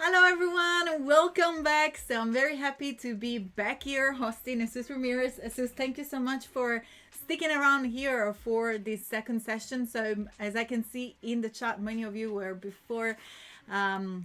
Hello everyone, welcome back. So I'm very happy to be back here hosting Jesús Ramirez. Jesús, thank you so much for sticking around here for this second session. So as I can see in the chat, many of you were before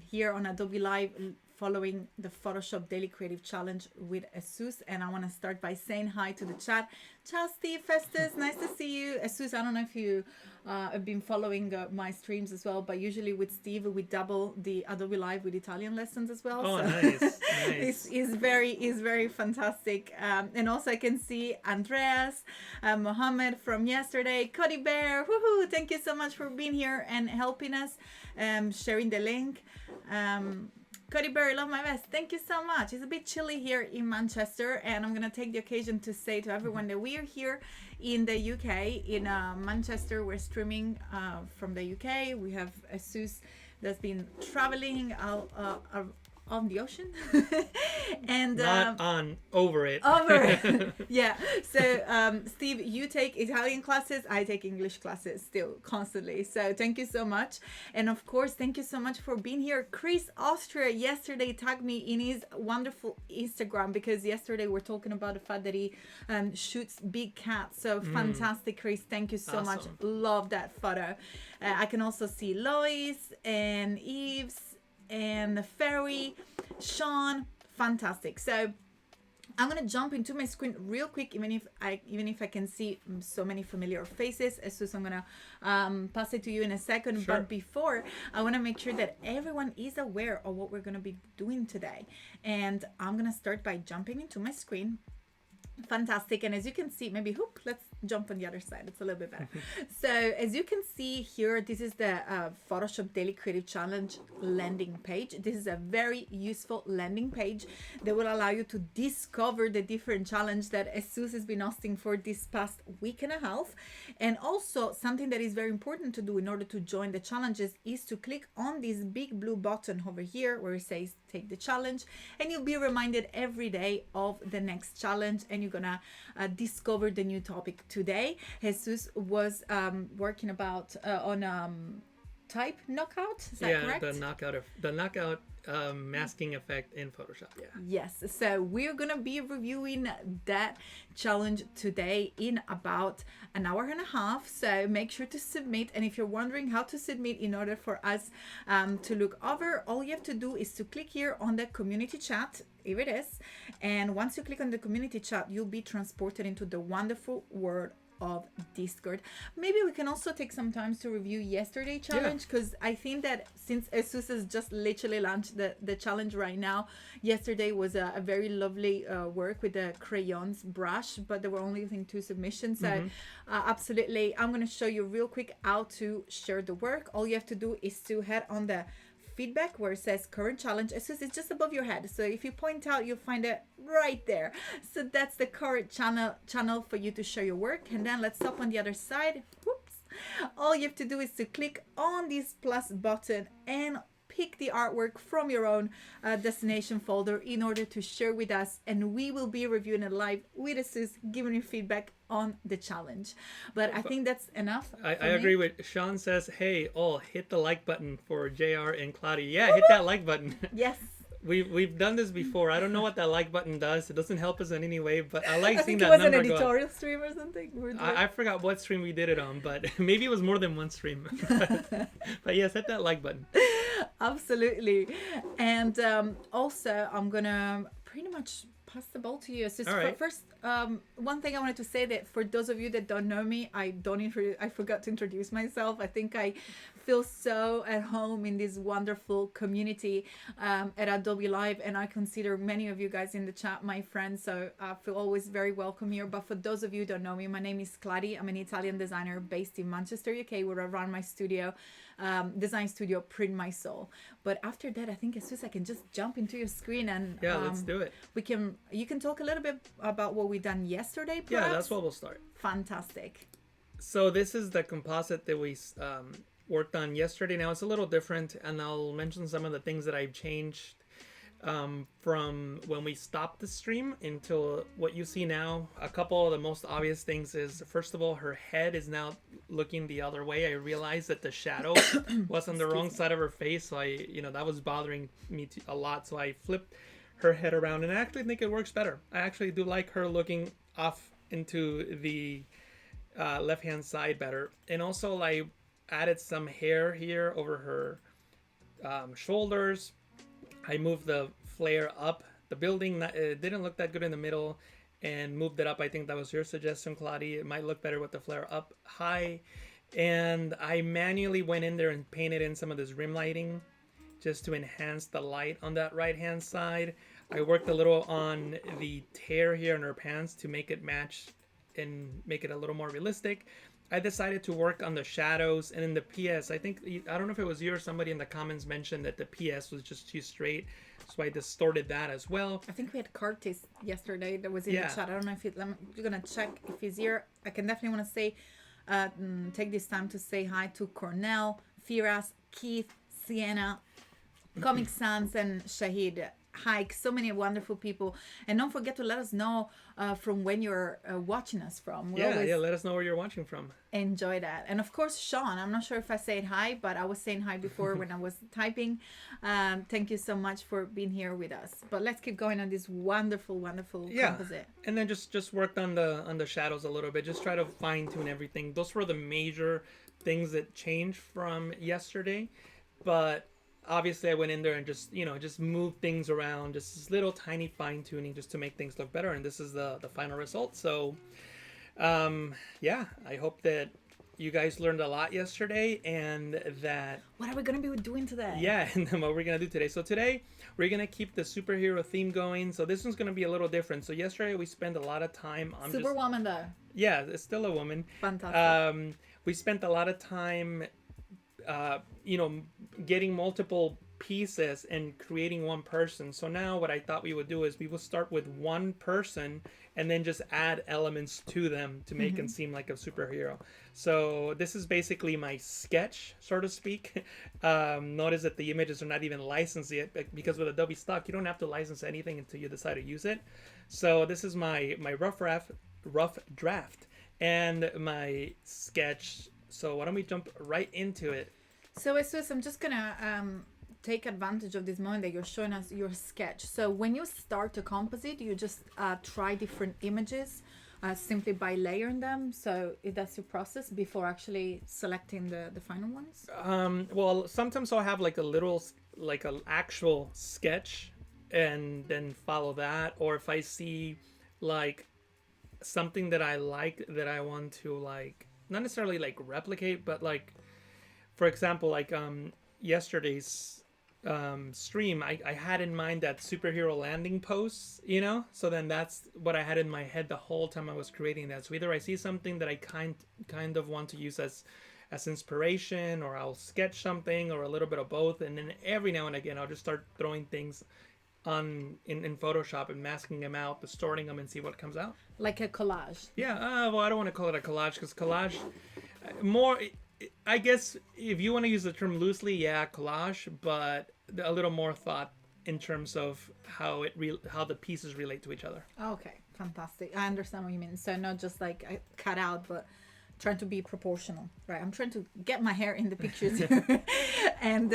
here on Adobe Live following the Photoshop Daily Creative Challenge with Jesús. And I want to start by saying hi to the chat. Ciao, Steve Festus. Nice to see you. Jesús, I don't know if you have been following my streams as well, but usually with Steve, we double the Adobe Live with Italian lessons as well. Oh, so nice. It's very fantastic. And also I can see Andreas, Mohammed from yesterday, Cody Bear. Woohoo! Thank you so much for being here and helping us, sharing the link. Cody Berry, love my best. Thank you so much. It's a bit chilly here in Manchester, and I'm going to take the occasion to say to everyone that we are here in the UK, in Manchester. We're streaming from the UK. We have Jesús that's been traveling on the ocean and not on over it yeah. So Steve, you take Italian classes, I take English classes still constantly, so thank you so much. And of course, thank you so much for being here. Chris Austria yesterday tagged me in his wonderful Instagram, because yesterday we're talking about the fact that he shoots big cats. So fantastic, Chris, thank you so much. Love that photo. I can also see Lois and Eves and Ferry, Sean, fantastic. So I'm gonna jump into my screen real quick, even if I can see so many familiar faces. Jesús, I'm gonna pass it to you in a second. Sure. But before, I want to make sure that everyone is aware of what we're gonna be doing today. And I'm gonna start by jumping into my screen. Fantastic. And as you can see, maybe let's jump on the other side, it's a little bit better. So as you can see here, this is the Photoshop Daily Creative Challenge landing page. This is a very useful landing page that will allow you to discover the different challenge that Jesús has been hosting for this past week and a half. And also something that is very important to do in order to join the challenges is to click on this big blue button over here where it says take the challenge, and you'll be reminded every day of the next challenge, and you're gonna discover the new topic. Today Jesús was working about on type knockout, is that correct? the knockout masking effect in Photoshop. Yes, so we're gonna be reviewing that challenge today in about an hour and a half. So make sure to submit, and if you're wondering how to submit in order for us to look over, all you have to do is to click here on the community chat. Here it is, and once you click on the community chat, you'll be transported into the wonderful world of Discord. Maybe we can also take some time to review yesterday's challenge, because I think that since Jesús has just literally launched the challenge right now, yesterday was a very lovely work with the crayons brush, but there were only, I think, 2 submissions. So absolutely, I'm going to show you real quick how to share the work. All you have to do is to head on the feedback where it says current challenge. It's just above your head, so if you point out, you'll find it right there. So that's the current channel for you to show your work. And then let's stop on the other side. Whoops. All you have to do is to click on this plus button and pick the artwork from your own destination folder in order to share with us, and we will be reviewing it live with Jesús, giving you feedback on the challenge. But I think that's enough. I agree with Sean. Says, hey, hit the like button for JR and Claudia. Yeah, hit that like button. Yes. We've done this before. I don't know what that like button does. It doesn't help us in any way, but I like seeing that number go up. I think it was an editorial stream or something. I forgot what stream we did it on, but maybe it was more than one stream. But yes, hit that like button. Absolutely. And also, I'm gonna pretty much pass the ball to you. So right. First, one thing I wanted to say, that for those of you that don't know me, I forgot to introduce myself. I think I feel so at home in this wonderful community at Adobe Live, and I consider many of you guys in the chat my friends, so I feel always very welcome here. But for those of you who don't know me, my name is Clary. I'm an Italian designer based in Manchester, UK, where I run my studio, design studio, Print My Soul. But after that, I think Jesus, I can just jump into your screen and let's do it. You can talk a little bit about what we done yesterday, perhaps? Yeah, that's what we'll start. Fantastic. So this is the composite that we worked on yesterday. Now it's a little different, and I'll mention some of the things that I've changed from when we stopped the stream until what you see now. A couple of the most obvious things is, first of all, her head is now looking the other way. I realized that the shadow was on the wrong side of her face, so that was bothering me a lot. So I flipped her head around, and I actually think it works better. I actually do like her looking off into the left hand side better. And also I added some hair here over her shoulders. I moved the flare up the building. It didn't look that good in the middle, and moved it up. I think that was your suggestion, Claudia. It might look better with the flare up high. And I manually went in there and painted in some of this rim lighting just to enhance the light on that right hand side. I worked a little on the tear here in her pants to make it match and make it a little more realistic. I decided to work on the shadows, and in the PS, I don't know if it was you or somebody in the comments mentioned that the PS was just too straight, so I distorted that as well. I think we had Curtis yesterday that was in the chat. I don't know if you're gonna check if he's here. I can definitely want to say, take this time to say hi to Cornell, Firas, Keith, Sienna, Comic Sans, and Shahid. Hi, so many wonderful people, and don't forget to let us know from when you're watching us from. Let us know where you're watching from. Enjoy that. And of course, Sean, I'm not sure if I said hi, but I was saying hi before when I was typing. Thank you so much for being here with us. But let's keep going on this wonderful composite. And then just worked on the shadows a little bit, just try to fine tune everything. Those were the major things that changed from yesterday, but obviously I went in there and just moved things around, just this little tiny fine tuning just to make things look better. And this is the final result. So I hope that you guys learned a lot yesterday, and that what are we going to be doing today? Yeah, and then what we're going to do today. So today we're going to keep the superhero theme going. So this one's going to be a little different. So yesterday we spent a lot of time on Superwoman though. Yeah, it's still a woman. Fantastic. We spent a lot of time getting multiple pieces and creating one person. So now what I thought we would do is we will start with one person and then just add elements to them to make them seem like a superhero. So this is basically my sketch, so to speak. Notice that the images are not even licensed yet, because with Adobe Stock you don't have to license anything until you decide to use it. So this is my rough draft and my sketch. So why don't we jump right into it? So Jesus, I'm just gonna take advantage of this moment that you're showing us your sketch. So when you start to composite, you just try different images simply by layering them. So that's your process before actually selecting the final ones? Well, sometimes I'll have like an actual sketch and then follow that. Or if I see like something that I like that I want to like, not necessarily like replicate, but like, for example, like yesterday's stream, I had in mind that superhero landing pose, so then that's what I had in my head the whole time I was creating that. So either I see something that I kind of want to use as inspiration, or I'll sketch something, or a little bit of both, and then every now and again I'll just start throwing things in Photoshop and masking them out, distorting them, and see what comes out. Like a collage. Yeah, well, I don't want to call it a collage, because collage more, I guess if you want to use the term loosely, yeah, collage, but a little more thought in terms of how the pieces relate to each other. Okay, fantastic. I understand what you mean. So not just like I cut out, but trying to be proportional, right? I'm trying to get my hair in the pictures here. And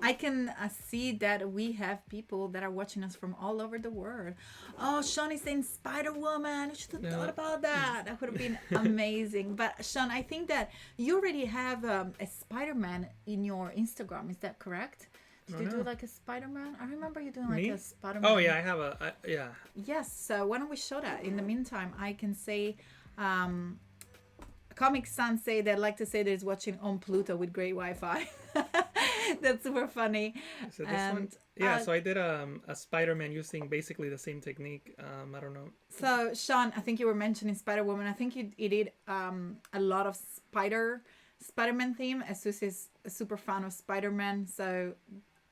I can see that we have people that are watching us from all over the world. Oh, Sean is saying Spider-Woman. You should have thought about that. That would have been amazing. But Sean, I think that you already have a Spider-Man in your Instagram. Is that correct? Did you do like a Spider-Man? I remember you doing like a Spider-Man. Oh yeah, I have yeah. Yes, so why don't we show that? In the meantime, I can say a Comic Sans say they'd like to say that it's watching on Pluto with great Wi-Fi. That's super funny. So this one, yeah. So I did a Spider-Man using basically the same technique. I don't know. So Sean, I think you were mentioning Spider-Woman. I think you did a lot of Spider-Man theme. Asus is a super fan of Spider-Man, so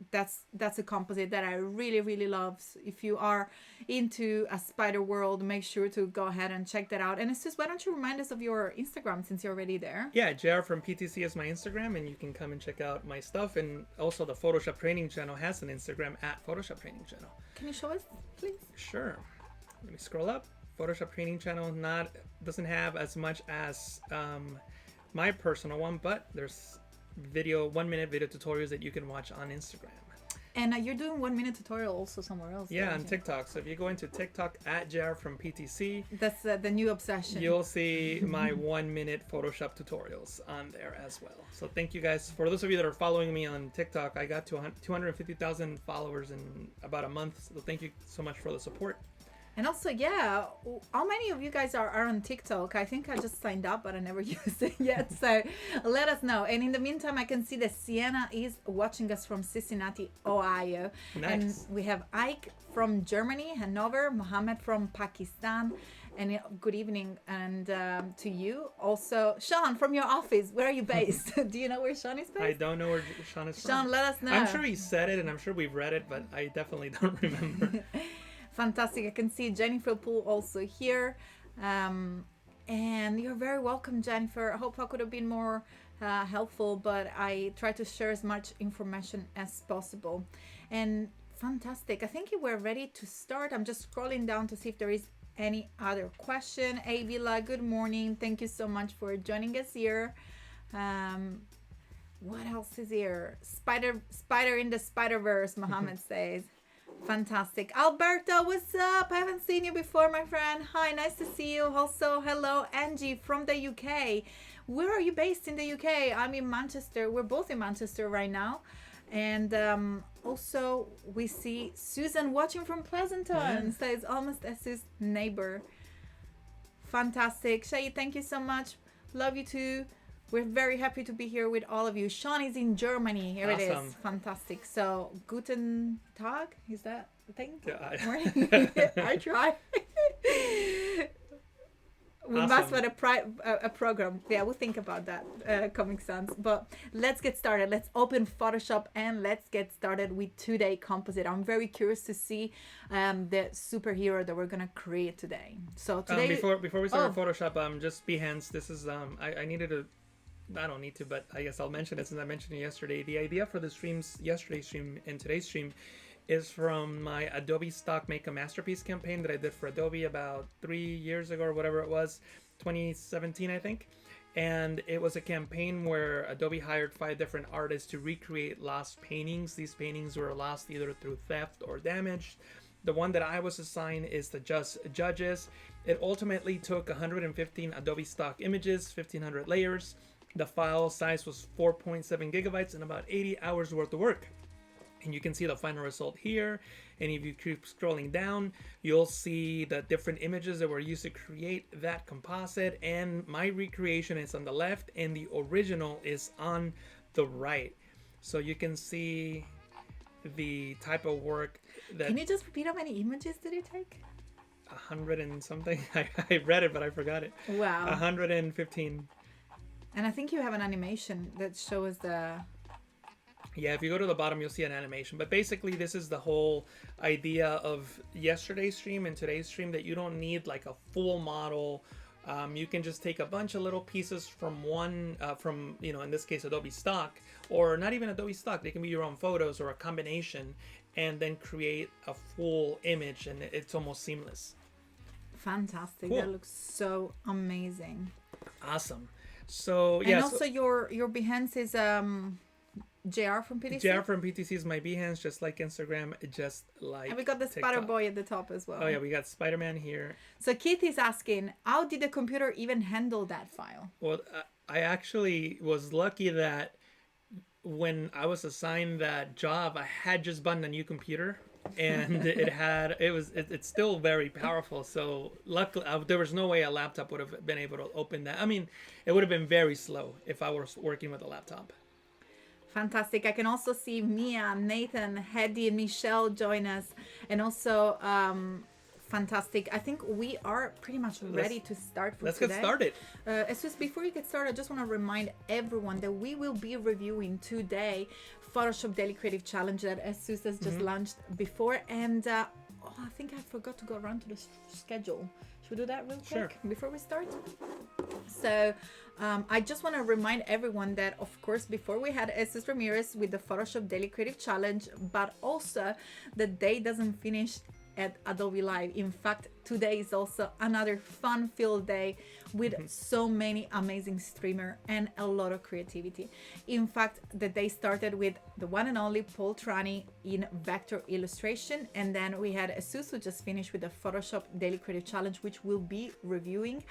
that's a composite that I really, really love. So if you are into a spider world, make sure to go ahead and check that out. And Asus, why don't you remind us of your Instagram since you're already there? Yeah, JR from PTC is my Instagram, and you can come and check out my stuff. And also the Photoshop Training Channel has an Instagram at Photoshop Training Channel. Can you show us, please? Sure. Let me scroll up. Photoshop Training Channel doesn't have as much as my personal one, but there's 1-minute video tutorials that you can watch on Instagram. And you're doing 1-minute tutorial also somewhere else. Yeah, on TikTok. So if you go into TikTok at JR from PTC, that's the new obsession. You'll see my 1-minute Photoshop tutorials on there as well. So thank you guys. For those of you that are following me on TikTok, I got to 250,000 followers in about a month. So thank you so much for the support. And also, yeah, how many of you guys are on TikTok? I think I just signed up, but I never used it yet. So let us know. And in the meantime, I can see that Sienna is watching us from Cincinnati, Ohio. Nice. And we have Ike from Germany, Hanover, Mohammed from Pakistan. And good evening and to you. Also, Sean from your office. Where are you based? Do you know where Sean is based? I don't know where Sean is from. Sean, let us know. I'm sure he said it and I'm sure we've read it, but I definitely don't remember. Fantastic. I can see Jennifer Poole also here. And you're very welcome, Jennifer. I hope I could have been more helpful, but I try to share as much information as possible. And fantastic. I think we're ready to start. I'm just scrolling down to see if there is any other question. Avila, good morning. Thank you so much for joining us here. What else is here? Spider in the Spider-Verse, Mohammed says. Fantastic. Alberto, what's up? I haven't seen you before, my friend. Hi, nice to see you. Also, hello, Angie from the UK. Where are you based in the UK? I'm in Manchester. We're both in Manchester right now. And also, we see Susan watching from Pleasanton. So it's almost as his neighbor. Fantastic. Shay, thank you so much. Love you too. We're very happy to be here with all of you. Sean is in Germany. Here awesome. It is. Fantastic. So, guten Tag. Is that the thing? Yeah, I try. We awesome. must put a program. Yeah, we'll think about that, Comic Sans. But let's get started. Let's open Photoshop and let's get started with today Composite. I'm very curious to see the superhero that we're going to create today. So today... before we start with Photoshop, just Behance. This is, I needed to... I don't need to, but I guess I'll mention it since I mentioned it yesterday. The idea for the streams, yesterday's stream and today's stream, is from my Adobe Stock Make a Masterpiece campaign that I did for Adobe about 3 years ago or whatever it was, 2017 I think. And it was a campaign where Adobe hired 5 different artists to recreate lost paintings. These paintings were lost either through theft or damage. The one that I was assigned is the judges. It ultimately took 115 Adobe Stock images, 1,500 layers. The file size was 4.7 gigabytes and about 80 hours worth of work. And you can see the final result here. And if you keep scrolling down, you'll see the different images that were used to create that composite. And my recreation is on the left and the original is on the right. So you can see the type of work that... Can you just repeat how many images did it take? 100 and something. I read it, but I forgot it. Wow. 115. And I think you have an animation that shows the... Yeah, if you go to the bottom, you'll see an animation. But basically, this is the whole idea of yesterday's stream and today's stream, that you don't need like a full model. You can just take a bunch of little pieces from in this case, Adobe Stock, or not even Adobe Stock. They can be your own photos or a combination, and then create a full image, and it's almost seamless. Fantastic. Cool. That looks so amazing. Awesome. So, yeah. And also your Behance is... JR from PTC? JR from PTC is my Behance, just like Instagram, just like And we got the TikTok. Spider Boy at the top as well. Oh yeah, we got Spider-Man here. So Keith is asking, how did the computer even handle that file? Well, I actually was lucky that when I was assigned that job, I had just bought a new computer, and it's still very powerful. So luckily, there was no way a laptop would have been able to open that. I mean, it would have been very slow if I was working with a laptop. Fantastic. I can also see Mia, Nathan, Hedy, and Michelle join us. And also, fantastic. I think we are pretty much ready to start for let's today. Get started. Jesus, before you get started, I just want to remind everyone that we will be reviewing today Photoshop Daily Creative Challenge that Jesus has just launched before. And I think I forgot to go around to the schedule. Should we do that real quick before we start? So I just want to remind everyone that, of course, before we had Jesús Ramirez with the Photoshop Daily Creative Challenge, but also the day doesn't finish at Adobe Live. In fact, today is also another fun-filled day with so many amazing streamers and a lot of creativity. In fact, the day started with the one and only Paul Trani in vector illustration, and then we had Jesus who just finished with the Photoshop Daily Creative Challenge, which we'll be reviewing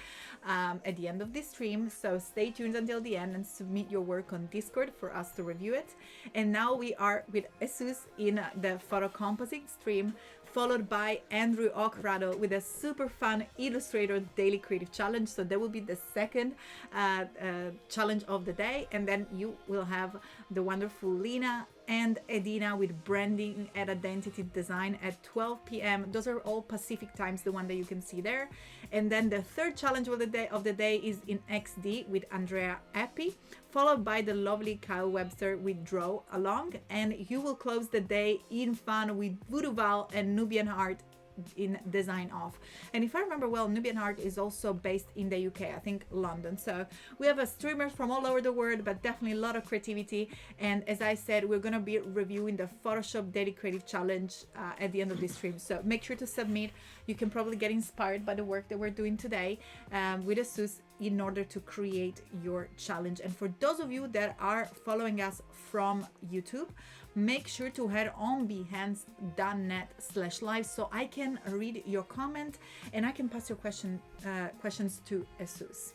at the end of this stream. So stay tuned until the end and submit your work on Discord for us to review it. And now we are with Jesus in the Photo Composite stream, followed by Andrew Ocrado with a super fun Illustrator Daily Creative Challenge. So that will be the second challenge of the day. And then you will have the wonderful Lena and Edina with branding and identity design at 12 p.m. Those are all Pacific times, the one that you can see there. And then the third challenge of the day is in XD with Andrea Epi, followed by the lovely Kyle Webster with Draw Along. And you will close the day in fun with Voodoo Val and Nubian Art in Design Off. And if I remember well, Nubian Art is also based in the UK, I think London. So we have streamers from all over the world, but definitely a lot of creativity. And as I said, we're going to be reviewing the Photoshop Daily Creative Challenge at the end of this stream. So make sure to submit. You can probably get inspired by the work that we're doing today with Jesus in order to create your challenge. And for those of you that are following us from YouTube, make sure to head on behance.net/live so I can read your comment and I can pass your questions to Jesus.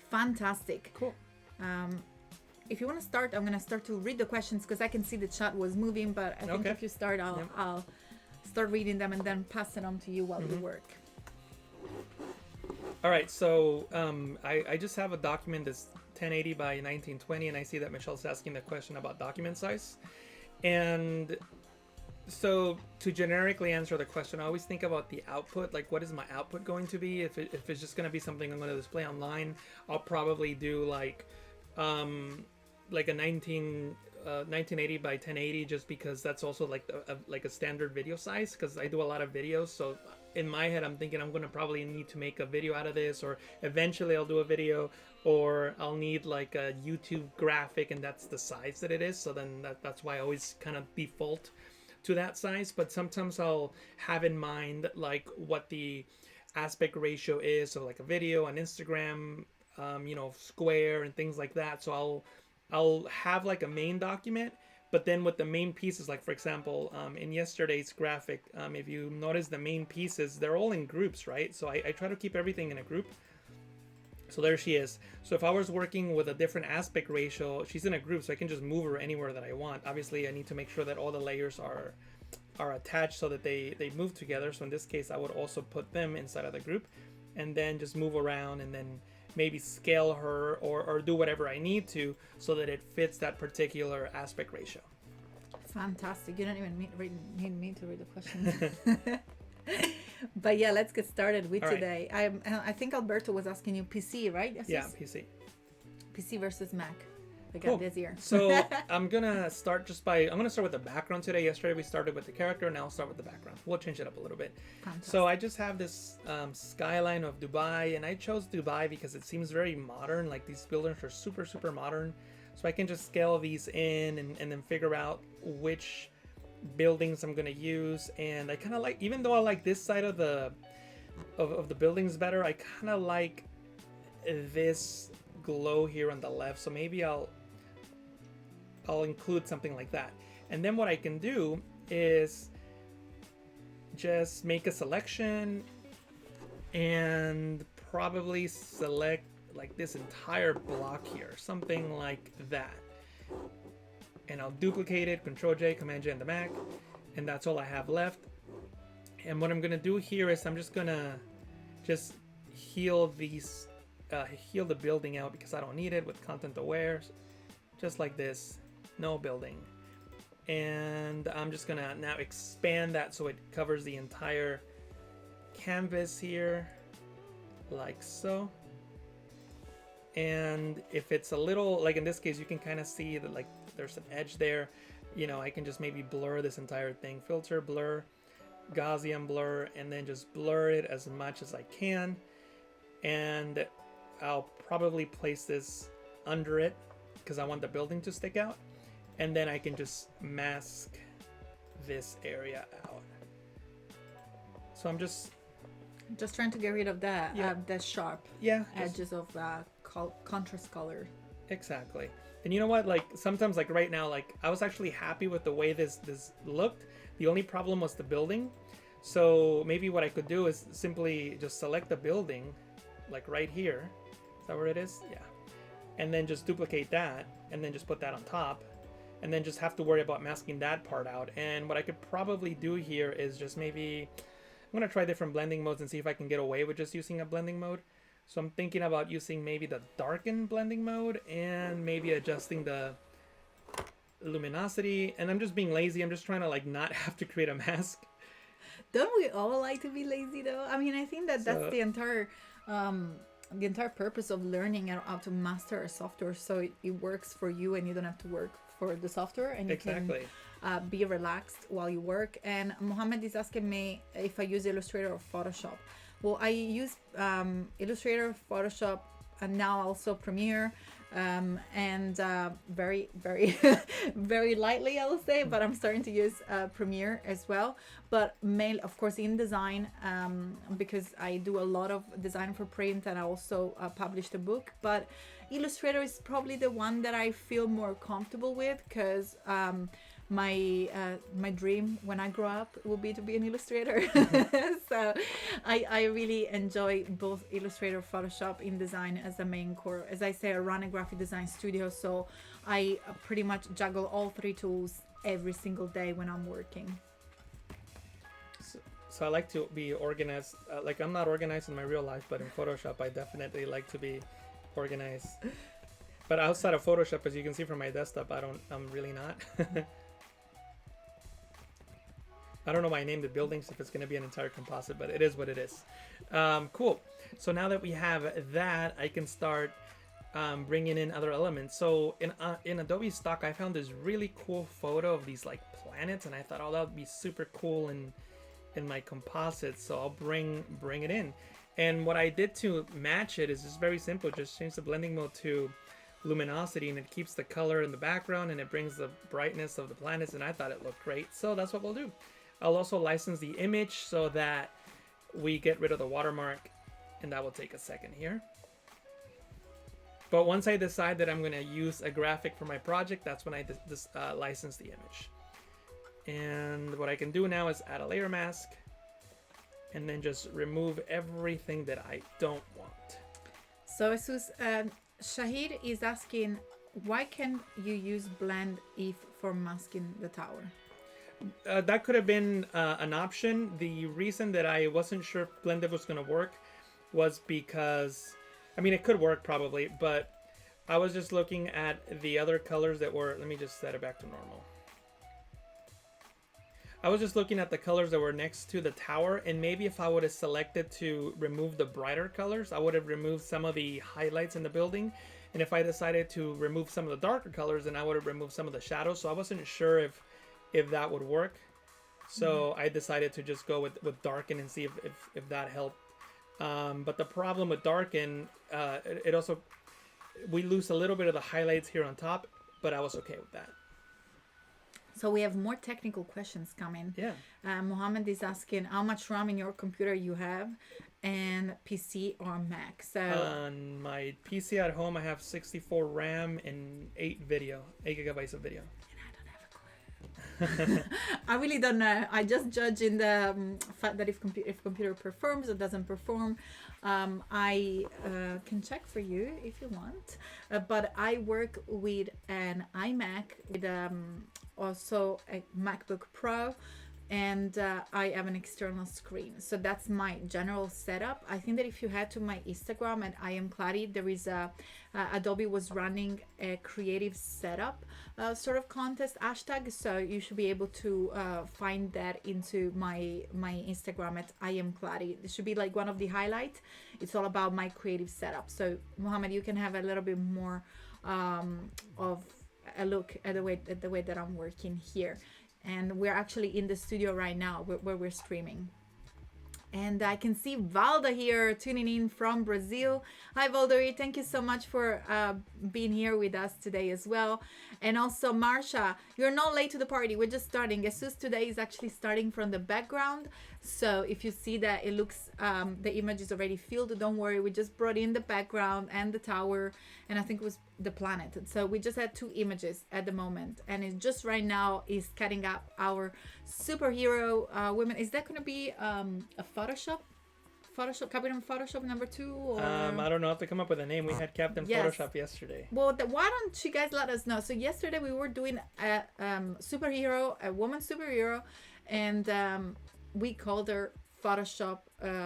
Fantastic. Cool. If you want to start, I'm going to start to read the questions because I can see the chat was moving, but I think if you start, I'll start reading them and then pass it on to you while you work. All right, so I just have a document that's 1080 by 1920, and I see that Michelle's asking the question about document size. And so to generically answer the question, I always think about the output, like what is my output going to be? If it's just going to be something I'm going to display online, I'll probably do like a 1980 by 1080, just because that's also like a standard video size, because I do a lot of videos. So in my head, I'm thinking I'm going to probably need to make a video out of this, or eventually I'll do a video, or I'll need like a YouTube graphic, and that's the size that it is. So then that's why I always kind of default to that size. But sometimes I'll have in mind like what the aspect ratio is. So like a video on Instagram, Square and things like that. So I'll have like a main document, but then with the main pieces, like for example, in yesterday's graphic, if you notice the main pieces, they're all in groups, right? So I try to keep everything in a group. So there she is. So if I was working with a different aspect ratio, she's in a group, so I can just move her anywhere that I want. Obviously, I need to make sure that all the layers are attached so that they move together. So in this case, I would also put them inside of the group and then just move around and then maybe scale her or do whatever I need to so that it fits that particular aspect ratio. Fantastic. You don't even need me to read the questions. But yeah, let's get started with today. I think Alberto was asking you PC, right? Yeah, PC. PC versus Mac. I got this year. So I'm gonna start with the background today. Yesterday we started with the character, now I'll start with the background. We'll change it up a little bit. Fantastic. So I just have this skyline of Dubai, and I chose Dubai because it seems very modern. Like these buildings are super, super modern. So I can just scale these in and then figure out which buildings I'm gonna use. And I kind of like, even though I like this side of the buildings better, I kind of like this glow here on the left. So maybe I'll include something like that. And then what I can do is just make a selection and probably select like this entire block here, something like that. And I'll duplicate it, Control J, Command J on the Mac. And that's all I have left. And what I'm gonna do here is I'm just gonna heal these, heal the building out because I don't need it with content aware, just like this, no building. And I'm just gonna now expand that so it covers the entire canvas here, like so. And if it's a little, like in this case, you can kind of see that like there's an edge there. You know, I can just maybe blur this entire thing. Filter, blur, Gaussian blur, and then just blur it as much as I can. And I'll probably place this under it because I want the building to stick out. And then I can just mask this area out. So I'm just trying to get rid of that, the sharp edges of contrast color. Exactly. And you know what? Like sometimes, like right now, like I was actually happy with the way this looked. The only problem was the building. So maybe what I could do is simply just select the building, like right here. Is that where it is? Yeah. And then just duplicate that, and then just put that on top, and then just have to worry about masking that part out. And what I could probably do here is just maybe, I'm gonna try different blending modes and see if I can get away with just using a blending mode. So I'm thinking about using maybe the darken blending mode and maybe adjusting the luminosity. And I'm just being lazy. I'm just trying to like not have to create a mask. Don't we all like to be lazy though? I mean, I think that's the entire purpose of learning how to master a software, so it works for you and you don't have to work for the software, and you can be relaxed while you work. And Mohammed is asking me if I use Illustrator or Photoshop. Well, I use Illustrator, Photoshop, and now also Premiere, and very, very, very lightly, I will say, but I'm starting to use Premiere as well. But mainly, of course, in design, because I do a lot of design for print, and I also published a book. But Illustrator is probably the one that I feel more comfortable with, because my dream when I grow up will be to be an illustrator. So I really enjoy both Illustrator, Photoshop in design as the main core. As I say, I run a graphic design studio, so I pretty much juggle all three tools every single day when I'm working. So I like to be organized. Like I'm not organized in my real life, but in Photoshop I definitely like to be organized. But outside of Photoshop, as you can see from my desktop, I'm really not. I don't know why I named the buildings if it's going to be an entire composite, but it is what it is. Cool. So now that we have that, I can start bringing in other elements. So in Adobe Stock, I found this really cool photo of these like planets, and I thought, oh, that would be super cool in my composite. So I'll bring it in. And what I did to match it is just very simple. Just change the blending mode to luminosity, and it keeps the color in the background, and it brings the brightness of the planets, and I thought it looked great. So that's what we'll do. I'll also license the image so that we get rid of the watermark, and that will take a second here. But once I decide that I'm going to use a graphic for my project, that's when I license the image. And what I can do now is add a layer mask, and then just remove everything that I don't want. So Jesus, Shahid is asking, why can you use blend if for masking the tower? That could have been an option. The reason that I wasn't sure if blended was going to work was because, I mean, it could work probably, but I was just looking at the other colors that were, let me just set it back to normal. I was just looking at the colors that were next to the tower, and maybe if I would have selected to remove the brighter colors, I would have removed some of the highlights in the building. And if I decided to remove some of the darker colors, then I would have removed some of the shadows. So I wasn't sure if that would work. So I decided to just go with darken and see if that helped. But the problem with darken, it also, we lose a little bit of the highlights here on top, but I was okay with that. So we have more technical questions coming. Yeah. Mohammed is asking how much RAM in your computer you have, and PC or Mac. So on my PC at home, I have 64 RAM and 8 gigabytes of video. I really don't know. I just judge in the fact that if computer performs or doesn't perform. I can check for you if you want. But I work with an iMac with also a MacBook Pro and I have an external screen. So that's my general setup. I think that if you head to my Instagram at I am Clary, there is Adobe was running a creative setup sort of contest hashtag. So you should be able to find that into my Instagram at I am Clary. This should be like one of the highlights. It's all about my creative setup. So Mohammed, you can have a little bit more of a look at the way that I'm working here. And we're actually in the studio right now where we're streaming. And I can see Valda here tuning in from Brazil. Hi, Valderie. Thank you so much for being here with us today as well. And also, Marsha, you're not late to the party. We're just starting. Jesus today is actually starting from the background. So if you see that it looks, the image is already filled, don't worry. We just brought in the background and the tower, and I think it was the planet. So we just had 2 images at the moment. And it just right now is cutting up our superhero women. Is that going to be a Photoshop, Captain Photoshop number 2? Or? I don't know if to come up with a name. We had Captain Photoshop yesterday. Well, why don't you guys let us know? So yesterday we were doing a superhero, a woman superhero, and we called her Photoshop.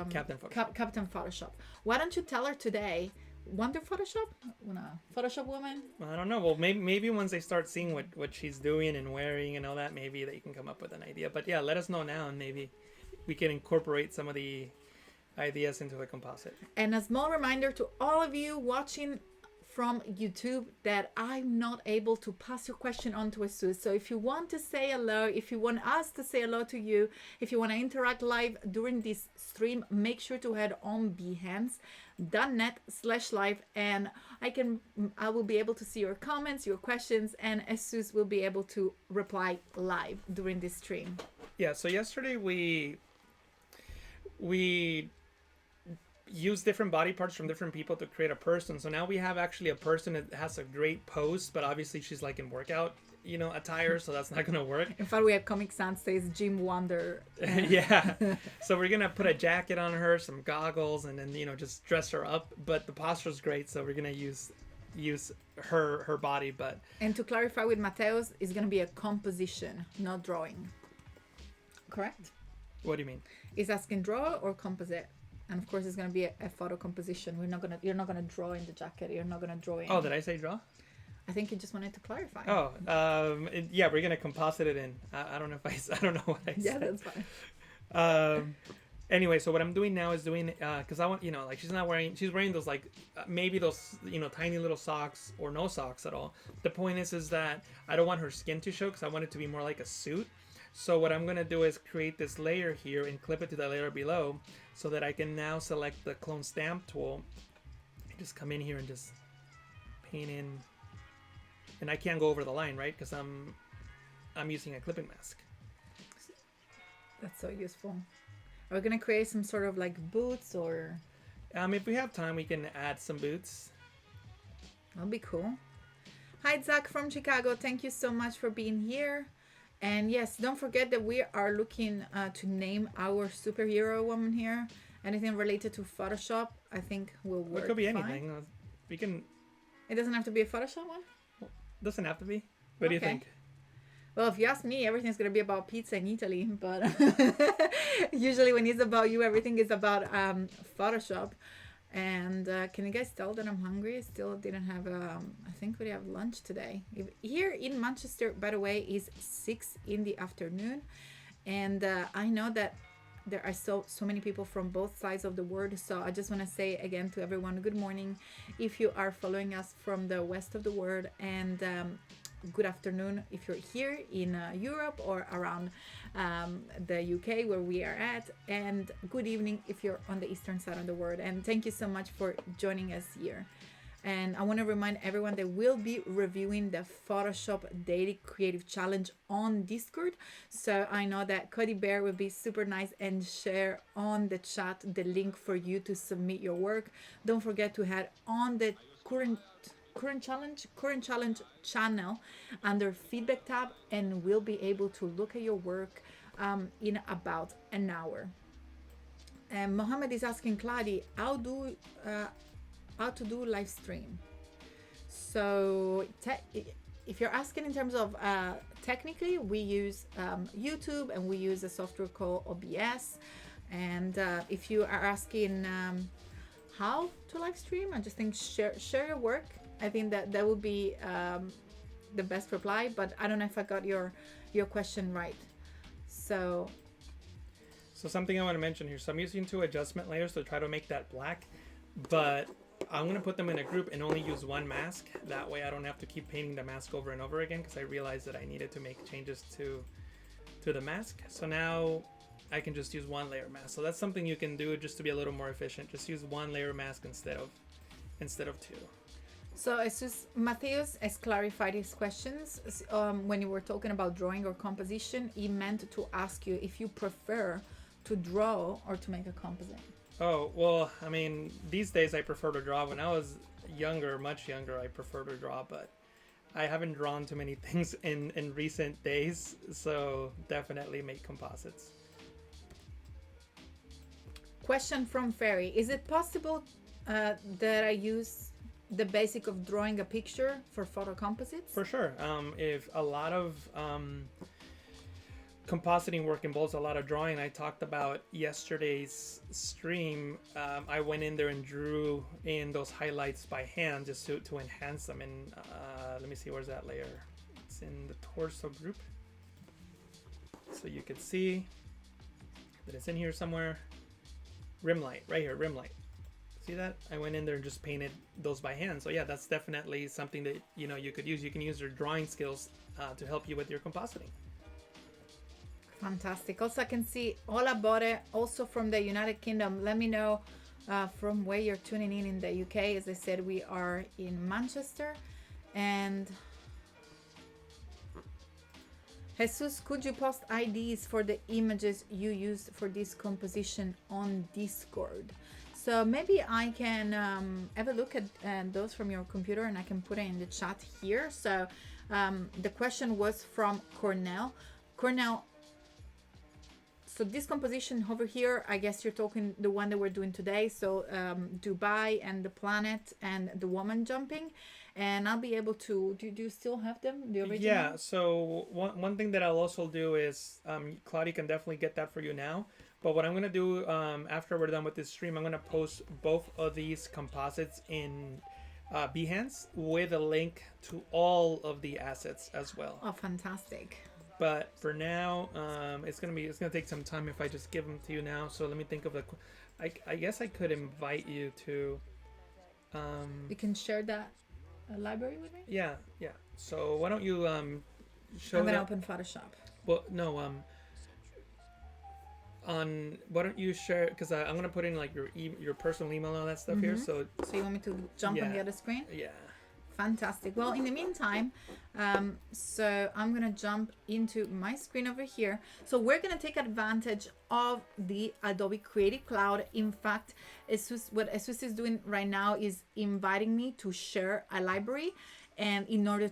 Captain Photoshop. Captain Photoshop. Why don't you tell her today? Wonder Photoshop? No. Photoshop woman? I don't know. Well, maybe once they start seeing what she's doing and wearing and all that, maybe that you can come up with an idea. But yeah, let us know now, and maybe we can incorporate some of the ideas into the composite. And a small reminder to all of you watching from YouTube that I'm not able to pass your question on to Jesus. So if you want to say hello, if you want us to say hello to you, if you want to interact live during this stream, make sure to head on behance.net/live, and I will be able to see your comments, your questions, and Jesus will be able to reply live during this stream. Yeah, so yesterday we use different body parts from different people to create a person. So now we have actually a person that has a great pose, but obviously she's like in workout, attire, so that's not gonna work. In fact, we have Comic Sans says Jim Wonder. Yeah. So we're gonna put a jacket on her, some goggles, and then just dress her up. But the posture's great, so we're gonna use her body. But and to clarify with Mateos, it's gonna be a composition, not drawing. Correct? What do you mean? Is asking draw or composite? And of course, it's going to be a photo composition. You're not gonna draw in the jacket. You're not gonna draw in. Oh, did I say draw? I think you just wanted to clarify. Oh, yeah, we're gonna composite it in. I don't know if I don't know what I said. Yeah, that's fine. Anyway, so what I'm doing now is because I want she's wearing those maybe those tiny little socks or no socks at all. The point is that I don't want her skin to show because I want it to be more like a suit. So what I'm going to do is create this layer here and clip it to the layer below so that I can now select the clone stamp tool and just come in here and just paint in. And I can't go over the line, right? Because I'm using a clipping mask. That's so useful. Are we going to create some sort of boots or? If we have time, we can add some boots. That'll be cool. Hi, Zach from Chicago. Thank you so much for being here. And yes, don't forget that we are looking to name our superhero woman here. Anything related to Photoshop, I think will work. It could be fine. anything. We can. It doesn't have to be a Photoshop one? Doesn't have to be. What do you think? Well, if you ask me, everything's going to be about pizza in Italy. But usually when it's about you, everything is about Photoshop. And can you guys tell that I'm hungry? I still didn't have, I think we have lunch today. Here in Manchester, by the way, is 6 in the afternoon. And I know that there are so many people from both sides of the world. So I just want to say again to everyone, good morning. If you are following us from the west of the world, and good afternoon if you're here in Europe or around the UK where we are at, and good evening if you're on the eastern side of the world. And thank you so much for joining us here. And I want to remind everyone that we'll be reviewing the Photoshop Daily Creative Challenge on Discord. So I know that Cody Bear will be super nice and share on the chat the link for you to submit your work. Don't forget to head on the current challenge channel under feedback tab, and we'll be able to look at your work in about an hour. And Mohammed is asking Claudia how to do live stream. So if you're asking in terms of technically, we use YouTube, and we use a software called OBS. And if you are asking how to live stream, I just think share your work. I think that would be the best reply, but I don't know if I got your question right. So something I want to mention here. So I'm using 2 adjustment layers to try to make that black, but I'm going to put them in a group and only use one mask. That way I don't have to keep painting the mask over and over again, because I realized that I needed to make changes to the mask. So now I can just use 1 layer mask. So that's something you can do just to be a little more efficient. Just use 1 layer mask instead of 2. So Jesus Mateus has clarified his questions. When you were talking about drawing or composition, he meant to ask you if you prefer to draw or to make a composite. Oh, well, I mean, these days I prefer to draw. When I was younger, much younger, I prefer to draw, but I haven't drawn too many things in recent days, so definitely make composites. Question from Ferry. Is it possible that I use the basic of drawing a picture for photo composites? For sure. If a lot of compositing work involves a lot of drawing, I talked about yesterday's stream. I went in there and drew in those highlights by hand just to enhance them. And let me see, where's that layer? It's in the torso group. So you could see that it's in here somewhere. Rim light, right here, rim light. See that? I went in there and just painted those by hand. So yeah, that's definitely something that you could use. You can use your drawing skills to help you with your compositing. Fantastic. Also, I can see Hola Bore, also from the United Kingdom. Let me know from where you're tuning in the UK. As I said, we are in Manchester. And Jesus, could you post IDs for the images you used for this composition on Discord? So maybe I can have a look at those from your computer, and I can put it in the chat here. So the question was from Cornell. Cornell, so this composition over here, I guess you're talking the one that we're doing today. So Dubai and the planet and the woman jumping. And I'll be able to, do you still have them, the original? Yeah, so one thing that I'll also do is, Claudia can definitely get that for you now. But what I'm going to do after we're done with this stream, I'm going to post both of these composites in Behance with a link to all of the assets as well. Oh, fantastic. But for now, it's gonna take some time if I just give them to you now. So let me think of I guess I could invite you to. You can share that library with me. Yeah. So why don't you show? I'm gonna open Photoshop. Well, no. Why don't you share? Because I'm gonna put in like your personal email and all that stuff here. So you want me to jump on the other screen? Yeah. Fantastic. Well, in the meantime, so I'm gonna jump into my screen over here. So we're gonna take advantage of the Adobe Creative Cloud. In fact, what Jesus is doing right now is inviting me to share a library, and in order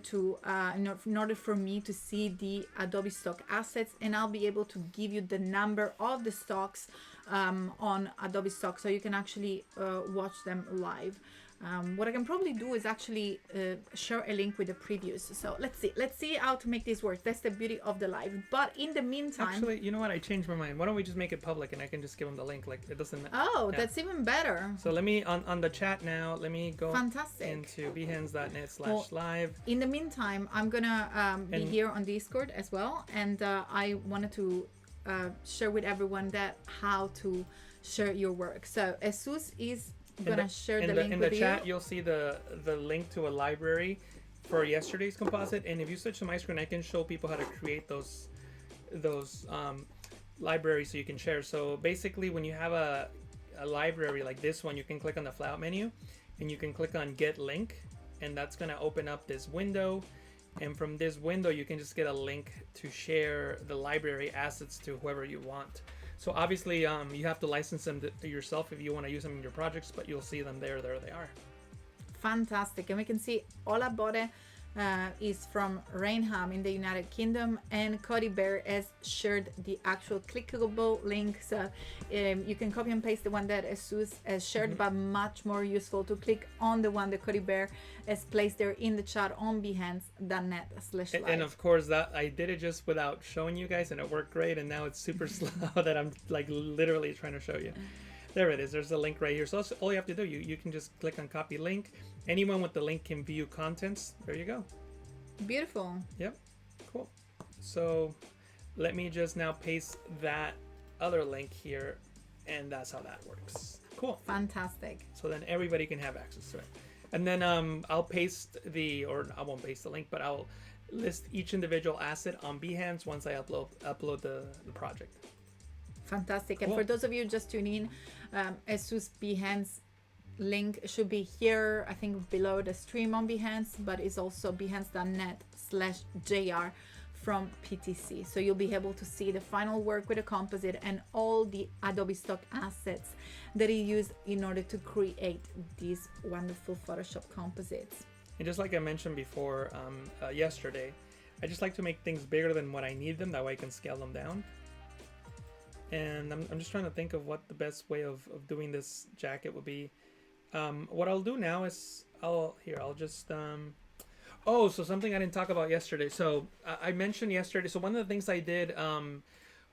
for me to see the Adobe Stock assets, and I'll be able to give you the number of the stocks on Adobe Stock, so you can actually watch them live. What I can probably do is actually share a link with the previews. So let's see how to make this work. That's the beauty of the live. But in the meantime, actually, you know what? I changed my mind. Why don't we just make it public and I can just give them the link? Like, it doesn't. Oh, yeah. That's even better. So let me on the chat now. Let me go Fantastic. into behance.net/live. In the meantime, I'm gonna be here on Discord as well, and I wanted to share with everyone that how to share your work. So Jesus is gonna share the link in with the you. chat. You'll see the link to a library for yesterday's composite, and if you switch to my screen, I can show people how to create those libraries so you can share. So basically, when you have a library like this one, you can click on the flyout menu and you can click on get link, and that's going to open up this window, and from this window you can just get a link to share the library assets to whoever you want. So obviously, you have to license them to yourself if you want to use them in your projects, but you'll see them there. There they are. Fantastic. And we can see Hola Bore is from Rainham in the United Kingdom, and Cody Bear has shared the actual clickable link. So you can copy and paste the one that Jesus has shared, but much more useful to click on the one that Cody Bear has placed there in the chat on behance.net/live. And of course, that I did it just without showing you guys, and it worked great. And now it's super slow that I'm like literally trying to show you. There it is. There's a link right here. So that's all you have to do. You can just click on copy link. Anyone with the link can view contents. There you go. Beautiful. Yep. Cool. So let me just now paste that other link here, and that's how that works. Cool. Fantastic. So then everybody can have access to it. And then I'll paste or I won't paste the link, but I'll list each individual asset on Behance once I upload the project. Fantastic. Cool. And for those of you just tuning in, Jesus Behance link should be here, I think below the stream on Behance, but it's also behance.net/jr from PTC. So you'll be able to see the final work with the composite and all the Adobe Stock assets that he used in order to create these wonderful Photoshop composites. And just like I mentioned before yesterday, I just like to make things bigger than what I need them. That way I can scale them down. And I'm just trying to think of what the best way of doing this jacket would be. What I'll do now is so something I didn't talk about yesterday. So I mentioned yesterday. So one of the things I did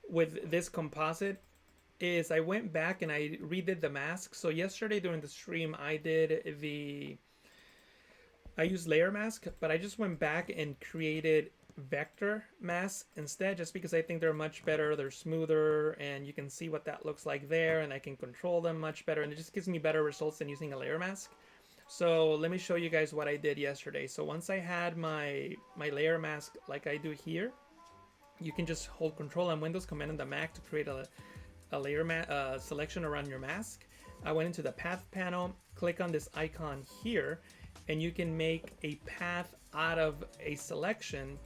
with this composite is I went back and I redid the mask. So yesterday during the stream, I used layer mask, but I just went back and created vector masks instead, just because I think they're much better. They're smoother, and you can see what that looks like there, and I can control them much better, and it just gives me better results than using a layer mask. So let me show you guys what I did yesterday. So once I had my layer mask like I do here, you can just hold Control and Windows Command on the Mac to create a layer selection around your mask. I went into the path panel, click on this icon here, and you can make a path out of a selection.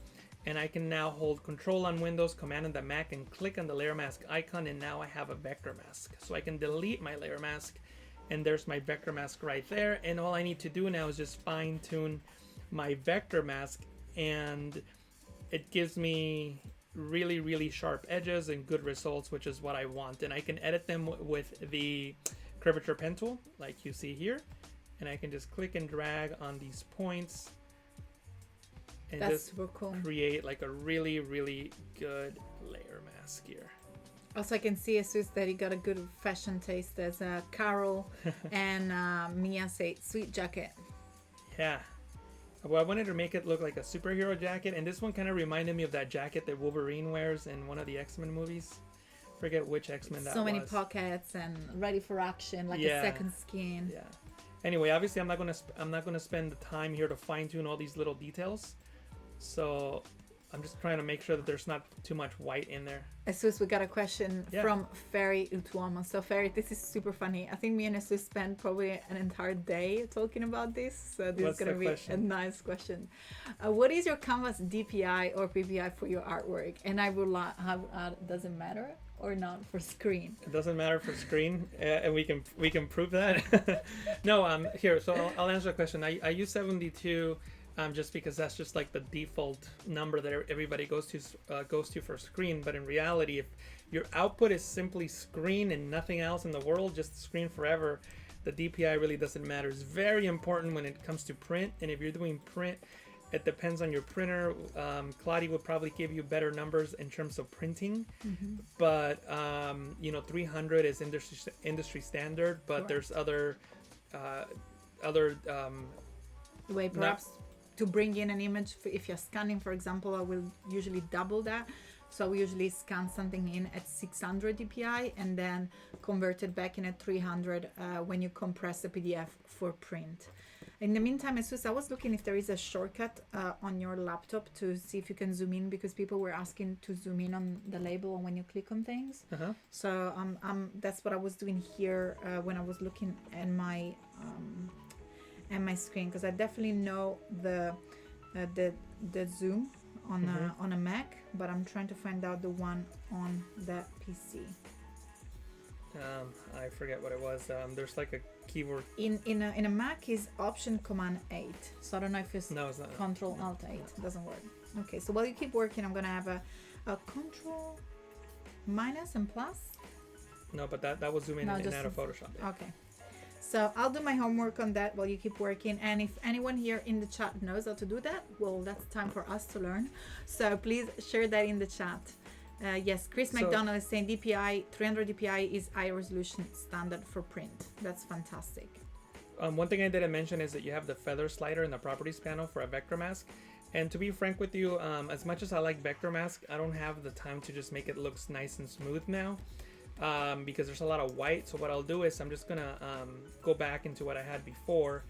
And I can now hold Control on Windows, Command on the Mac, and click on the layer mask icon, and now I have a vector mask. So I can delete my layer mask, and there's my vector mask right there. And all I need to do now is just fine tune my vector mask, and it gives me really, really sharp edges and good results, which is what I want. And I can edit them with the curvature pen tool, like you see here. And I can just click and drag on these points. And that's just super cool. Create like a really, really good layer mask here. Also, I can see Jesus that he got a good fashion taste, as Carol and Mia say, sweet jacket. Yeah. Well, I wanted to make it look like a superhero jacket, and this one kind of reminded me of that jacket that Wolverine wears in one of the X-Men movies. Forget which X-Men that was. So many pockets and ready for action, like a second skin. Yeah. Anyway, obviously, I'm not gonna spend the time here to fine tune all these little details. So I'm just trying to make sure that there's not too much white in there. Jesus, we got a question from Ferry Utuomo. So Ferry, this is super funny. I think me and Jesus spent probably an entire day talking about this. So this is going to be a nice question. What is your canvas DPI or PPI for your artwork? And I will have, doesn't matter or not for screen? It doesn't matter for screen, and we can prove that. No, here. So I'll answer the question. I use 72. Just because that's just like the default number that everybody goes to for screen. But in reality, if your output is simply screen and nothing else in the world, just screen forever, the DPI really doesn't matter. It's very important when it comes to print. And if you're doing print, it depends on your printer. Claudia would probably give you better numbers in terms of printing. Mm-hmm. But 300 is industry standard. But there's other way perhaps. To bring in an image, if you're scanning, for example, I will usually double that. So we usually scan something in at 600 dpi and then convert it back in at 300 when you compress the PDF for print. In the meantime, Jesus, I was looking if there is a shortcut on your laptop to see if you can zoom in, because people were asking to zoom in on the label when you click on things. Uh-huh. So that's what I was doing here when I was looking at my screen, because I definitely know the zoom on a Mac, but I'm trying to find out the one on that PC. I forget what it was. There's like a keyboard. In a Mac is Option Command 8. So I don't know if it's No, it's not. Control Alt 8. It doesn't work. Okay, so while you keep working, I'm gonna have a Control minus and plus. No, but that will zoom in No, and just out of Photoshop. Yeah. Okay. So I'll do my homework on that while you keep working. And if anyone here in the chat knows how to do that, well, that's time for us to learn. So please share that in the chat. Yes, Chris McDonald is saying DPI 300 DPI is high resolution standard for print. That's fantastic. One thing I didn't mention is that you have the feather slider in the properties panel for a vector mask. And to be frank with you, as much as I like vector mask, I don't have the time to just make it look nice and smooth now. Because there's a lot of white. So what I'll do is I'm just gonna go back into what I had before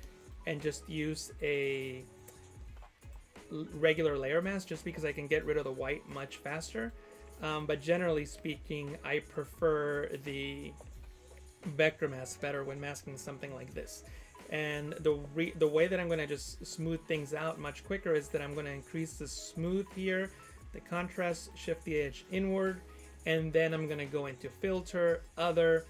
and just use a regular layer mask, just because I can get rid of the white much faster. But generally speaking, I prefer the vector mask better when masking something like this. And the way that I'm gonna just smooth things out much quicker is that I'm gonna increase the smooth here, the contrast, shift the edge inward, and then I'm gonna go into filter, other,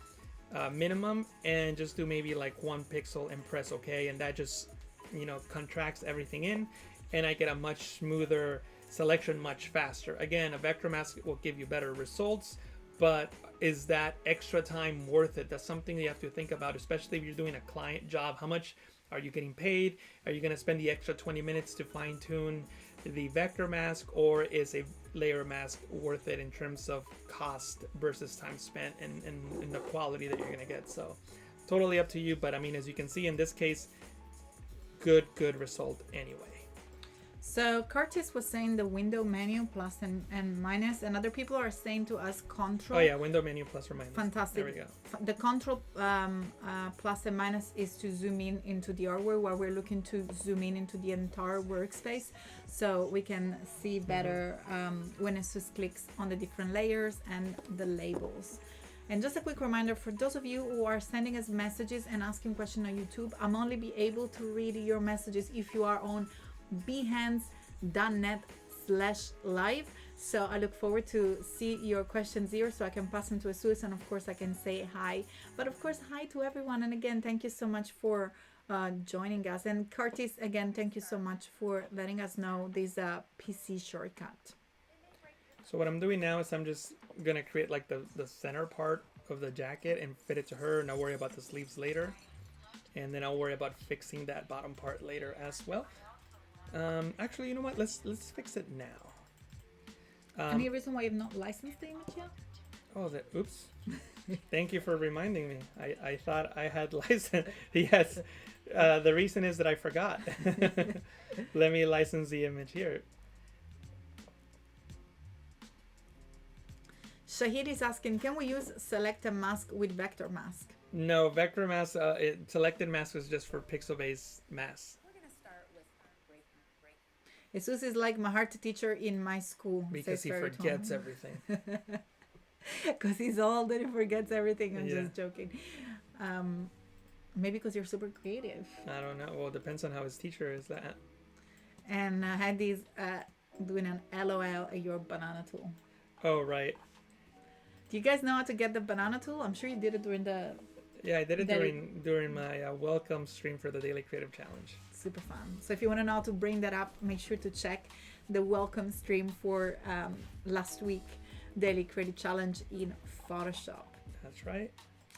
minimum, and just do maybe like 1 pixel and press OK, and that just, you know, contracts everything in, and I get a much smoother selection much faster. Again, a vector mask will give you better results, but is that extra time worth it? That's something you have to think about, especially if you're doing a client job. How much are you getting paid? Are you gonna spend the extra 20 minutes to fine tune the vector mask, or is a layer mask worth it in terms of cost versus time spent and the quality that you're gonna get? So totally up to you, but I mean, as you can see in this case, good result anyway. So Curtis was saying the window menu plus and minus, and other people are saying to us control. Oh yeah, window menu plus or minus. Fantastic. There we go. The control plus and minus is to zoom in into the artwork, while we're looking to zoom in into the entire workspace, so we can see better when Jesús clicks on the different layers and the labels. And just a quick reminder for those of you who are sending us messages and asking questions on YouTube, I'm only be able to read your messages if you are on behance.net/live. So I look forward to see your questions here, so I can pass them to Jesús, and of course I can say hi. But of course, hi to everyone, and again, thank you so much for joining us. And Curtis, again, thank you so much for letting us know this PC shortcut. So what I'm doing now is I'm just gonna create like the center part of the jacket and fit it to her, and I'll worry about the sleeves later, and then I'll worry about fixing that bottom part later as well. Actually, you know what? Let's fix it now. Any reason why you've not licensed the image yet? Oh, oops. Thank you for reminding me. I thought I had licensed. Yes. The reason is that I forgot. Let me license the image here. Shahid is asking, can we use select a mask with vector mask? No, vector mask. Selected mask is just for pixel-based masks. Jesús is like my heart teacher in my school. Because he forgets everything. Because he's old and he forgets everything. I'm just joking. Maybe because you're super creative. I don't know. Well, it depends on how his teacher is that. And Heidi's doing an LOL at your banana tool. Oh, right. Do you guys know how to get the banana tool? I'm sure you did it during the... Yeah, I did it during my welcome stream for the Daily Creative Challenge. Super fun. So if you want to know how to bring that up, make sure to check the welcome stream for last week Daily Creative Challenge in Photoshop. That's right.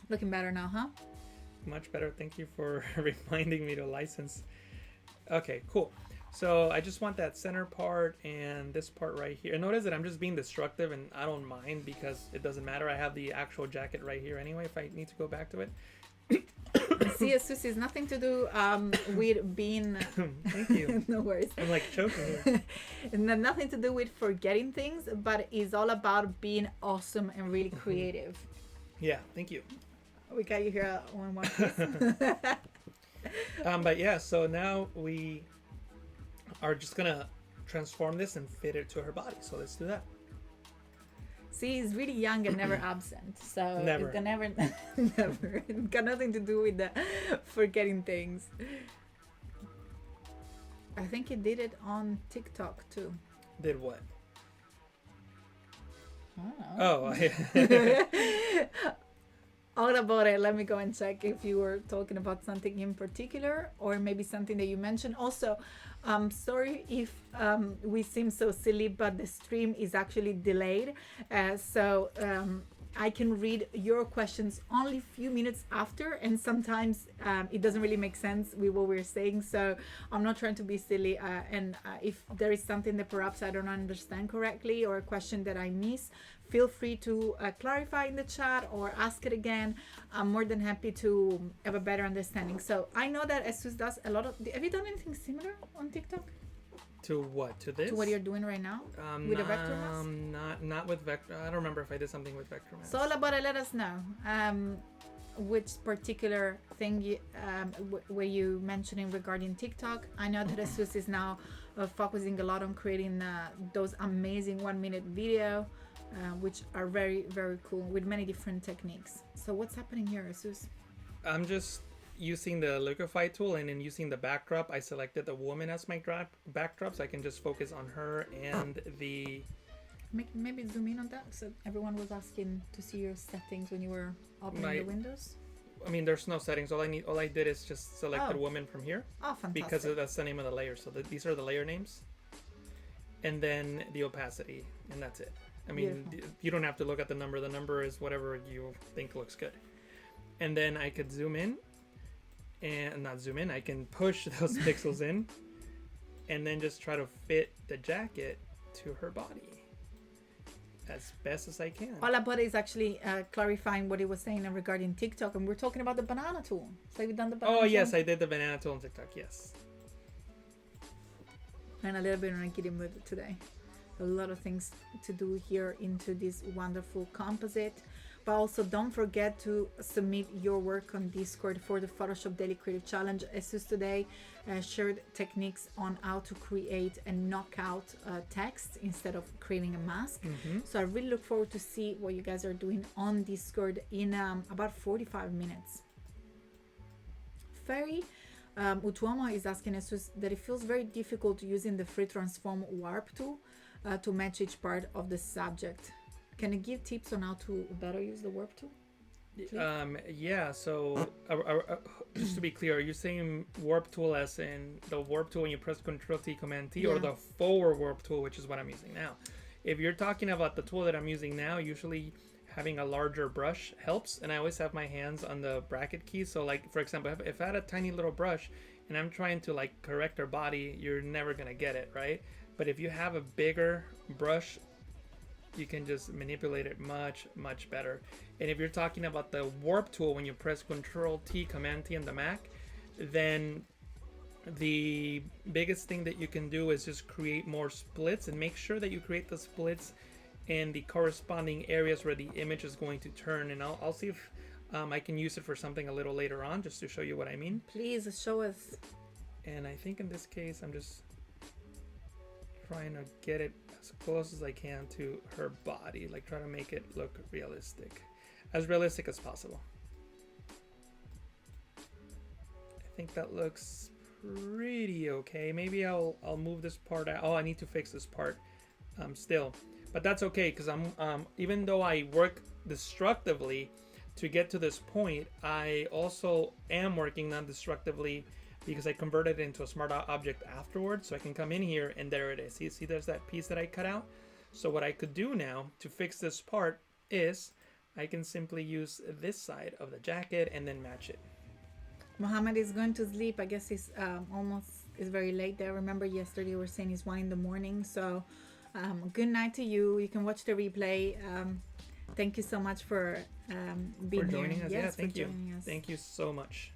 Looking better now, huh? Much better. Thank you for reminding me to license. Okay, cool. So I just want that center part and this part right here. And notice that I'm just being destructive, and I don't mind because it doesn't matter. I have the actual jacket right here anyway if I need to go back to it. See, Jesús, is nothing to do with being... Thank you. No worries. I'm like choking here. Nothing to do with forgetting things, but it's all about being awesome and really creative. Yeah, thank you. We got you here one more piece. But yeah, so now we are just gonna transform this and fit it to her body. So let's do that. See, he's really young and never absent. So never. It's never. It's got nothing to do with the forgetting things. I think he did it on TikTok too. Did what? I don't know. Oh. all about it. Let me go and check if you were talking about something in particular or maybe something that you mentioned. Also, sorry if we seem so silly, but the stream is actually delayed. So I can read your questions only a few minutes after, and sometimes it doesn't really make sense with what we're saying. So I'm not trying to be silly. And if there is something that perhaps I don't understand correctly or a question that I miss, feel free to clarify in the chat or ask it again. I'm more than happy to have a better understanding. So I know that Jesus does a lot of. Have you done anything similar on TikTok? To what? To this? To what you're doing right now with a vector mask? Not with vector. I don't remember if I did something with vector mask. So all about it, let us know. Which particular thing were you mentioning regarding TikTok? I know that Jesus is now focusing a lot on creating those amazing 1-minute video, which are very, very cool with many different techniques. So what's happening here, Jesus? I'm just using the liquify tool, and in using the backdrop, I selected the woman as my backdrop, so I can just focus on her and the... Maybe zoom in on that. So everyone was asking to see your settings when you were opening the windows. I mean, there's no settings. All I did is just select the woman from here. Oh, fantastic. Because that's the name of the layer. So these are the layer names. And then the opacity, and that's it. I mean, you don't have to look at the number. The number is whatever you think looks good. And then I could zoom in. And not zoom in, I can push those pixels in and then just try to fit the jacket to her body as best as I can. All about is actually clarifying what he was saying regarding TikTok, and we're talking about the banana tool. So have you done the banana tool? Yes, I did the banana tool on TikTok, yes. And a little bit on a giddy mood today. A lot of things to do here into this wonderful composite. But also don't forget to submit your work on Discord for the Photoshop Daily Creative Challenge. Jesus today shared techniques on how to create and knock out text instead of creating a mask. So I really look forward to see what you guys are doing on Discord in about 45 minutes. Ferry Utuama is asking Jesus that it feels very difficult using the free transform warp tool to match each part of the subject. Can you give tips on how to better use the warp tool? Yeah, so just to be clear, are you saying warp tool as in the warp tool when you press Control T, Command T, or the forward warp tool, which is what I'm using now? If you're talking about the tool that I'm using now, usually having a larger brush helps, and I always have my hands on the bracket key. So like, for example, if I had a tiny little brush and I'm trying to like correct her body, you're never gonna get it, right? But if you have a bigger brush, you can just manipulate it much better. And if you're talking about the warp tool, when you press Control T, Command T on the Mac, then the biggest thing that you can do is just create more splits, and make sure that you create the splits in the corresponding areas where the image is going to turn. And I'll see if I can use it for something a little later on, just to show you what I mean. Please show us. And I think in this case, I'm just trying to get it as close as I can to her body, like try to make it look realistic as possible. I think that looks pretty okay. Maybe I'll move this part out. Oh, I need to fix this part still, but that's okay, because I'm even though I work destructively to get to this point, I also am working non-destructively, because I converted it into a smart object afterwards. So I can come in here and there it is. See, there's that piece that I cut out. So what I could do now to fix this part is I can simply use this side of the jacket and then match it. Mohammed is going to sleep. I guess it's it's very late there. Remember yesterday we were saying it's 1 a.m. So good night to you. You can watch the replay. Thank you so much for being joining here. us. Yes, Yeah, thank you. joining us. Thank you so much.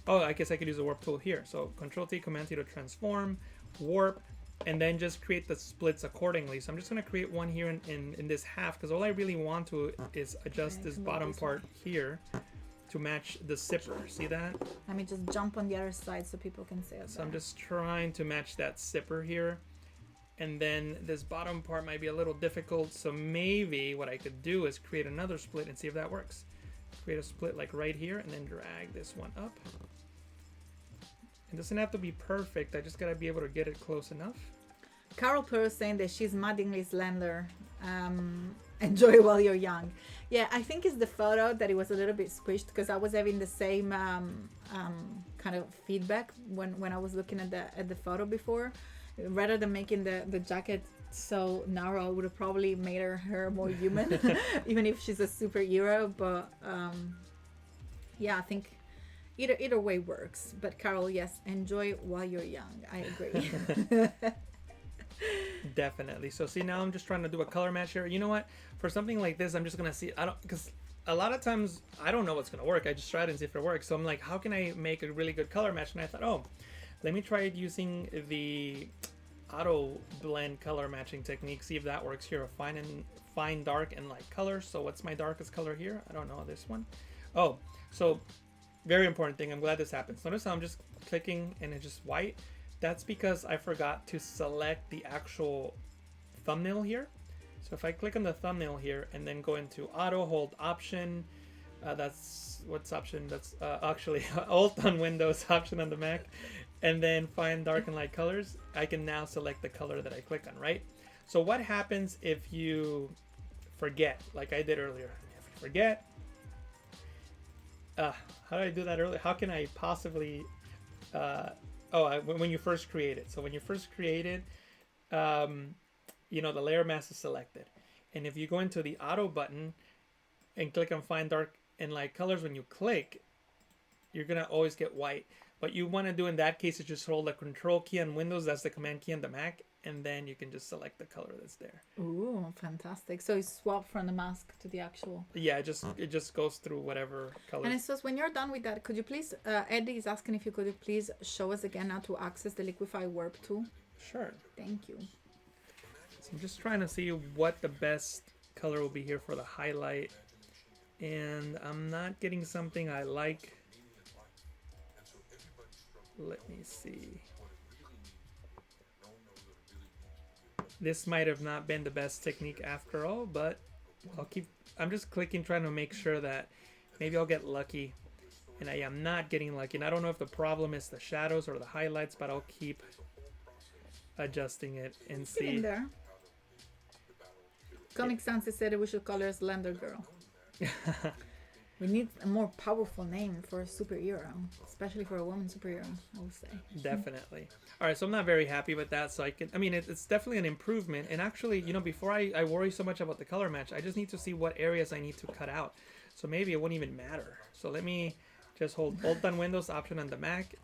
Oh, I guess I could use the warp tool here. So Control T, Command T to transform, warp, and then just create the splits accordingly. So I'm just going to create one here in this half, because all I really want to is adjust this bottom part here to match the zipper. See that? Let me just jump on the other side so people can see it. So I'm just trying to match that zipper here. And then this bottom part might be a little difficult. So maybe what I could do is create another split and see if that works. Create a split like right here and then drag this one up. It doesn't have to be perfect. I just gotta be able to get it close enough. Carol Pearl saying that she's maddeningly slender. Enjoy while you're young. Yeah, I think it's the photo that it was a little bit squished, because I was having the same kind of feedback when I was looking at the photo before. Rather than making the jacket so narrow, I would have probably made her more human, even if she's a superhero. But yeah, I think either way works. But Carol, yes, enjoy while you're young. I agree. Definitely. So see, now I'm just trying to do a color match here. You know what? For something like this, I'm just gonna see. Because a lot of times I don't know what's gonna work. I just try it and see if it works. So I'm like, how can I make a really good color match? And I thought, oh, let me try using the auto blend color matching technique. See if that works here. Fine, dark, and light color. So what's my darkest color here? I don't know, this one. Oh, so very important thing. I'm glad this happens. Notice how I'm just clicking and it's just white. That's because I forgot to select the actual thumbnail here. So if I click on the thumbnail here and then go into auto, hold option, that's what's option? That's actually alt on Windows, option on the Mac, and then find dark and light colors. I can now select the color that I click on, right? So what happens if you forget, like I did earlier? If you forget, how did I do that earlier? How can I possibly when you first create it. So when you first create it, the layer mask is selected. And if you go into the auto button and click on find dark and light colors, when you click, you're going to always get white. What you want to do in that case is just hold the control key on Windows, that's the command key on the Mac, and then you can just select the color that's there. Ooh, fantastic. So it's swapped from the mask to the actual. Yeah, it just goes through whatever color. And it says, when you're done with that, could you please, Eddie is asking if you could please show us again how to access the Liquify Warp tool. Sure. Thank you. So I'm just trying to see what the best color will be here for the highlight. And I'm not getting something I like. Let me see. This might have not been the best technique after all, but I'm just clicking, trying to make sure that maybe I'll get lucky. And I am not getting lucky. And I don't know if the problem is the shadows or the highlights, but I'll keep adjusting it and see. Get in there. Comic Sans said we should call her Slender Girl. We need a more powerful name for a superhero, especially for a woman superhero, I would say. Definitely. All right, so I'm not very happy with that. So it's definitely an improvement. And actually, before I worry so much about the color match, I just need to see what areas I need to cut out. So maybe it wouldn't even matter. So let me just hold alt on Windows, option on the Mac.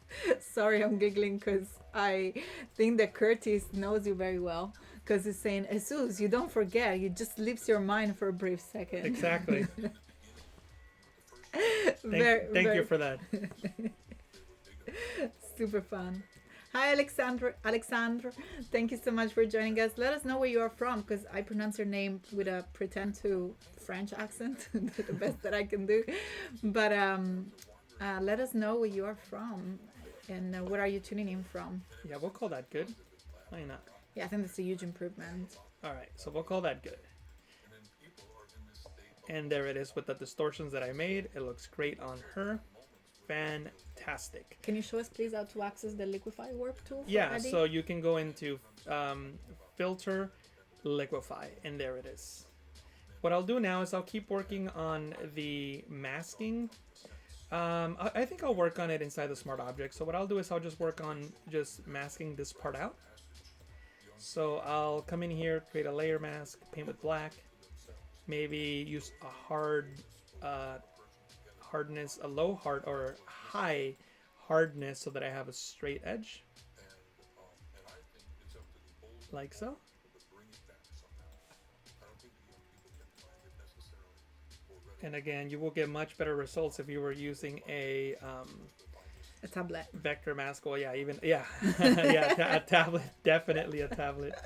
Sorry, I'm giggling because I think that Curtis knows you very well. Because he's saying, Jesus, you don't forget. You just leaves your mind for a brief second. Exactly. Thank you for that. Super fun. Hi, Alexandra. Thank you so much for joining us. Let us know where you are from, because I pronounce your name with a pretend to French accent, the best that I can do. But let us know where you are from and where are you tuning in from. Yeah, we'll call that good. Why not? Yeah, I think that's a huge improvement. All right, so we'll call that good. And there it is with the distortions that I made. It looks great on her. Fantastic. Can you show us, please, how to access the Liquify Warp tool? Yeah, Eddie? so you can go into Filter, Liquify, and there it is. What I'll do now is I'll keep working on the masking. I think I'll work on it inside the Smart Object. So what I'll do is I'll just work on just masking this part out. So I'll come in here, create a layer mask, paint with black. Maybe use a hardness, a low hard or high hardness so that I have a straight edge. Like so. And again, you will get much better results if you were using a tablet. Vector mask. Well, yeah, a tablet. Definitely a tablet.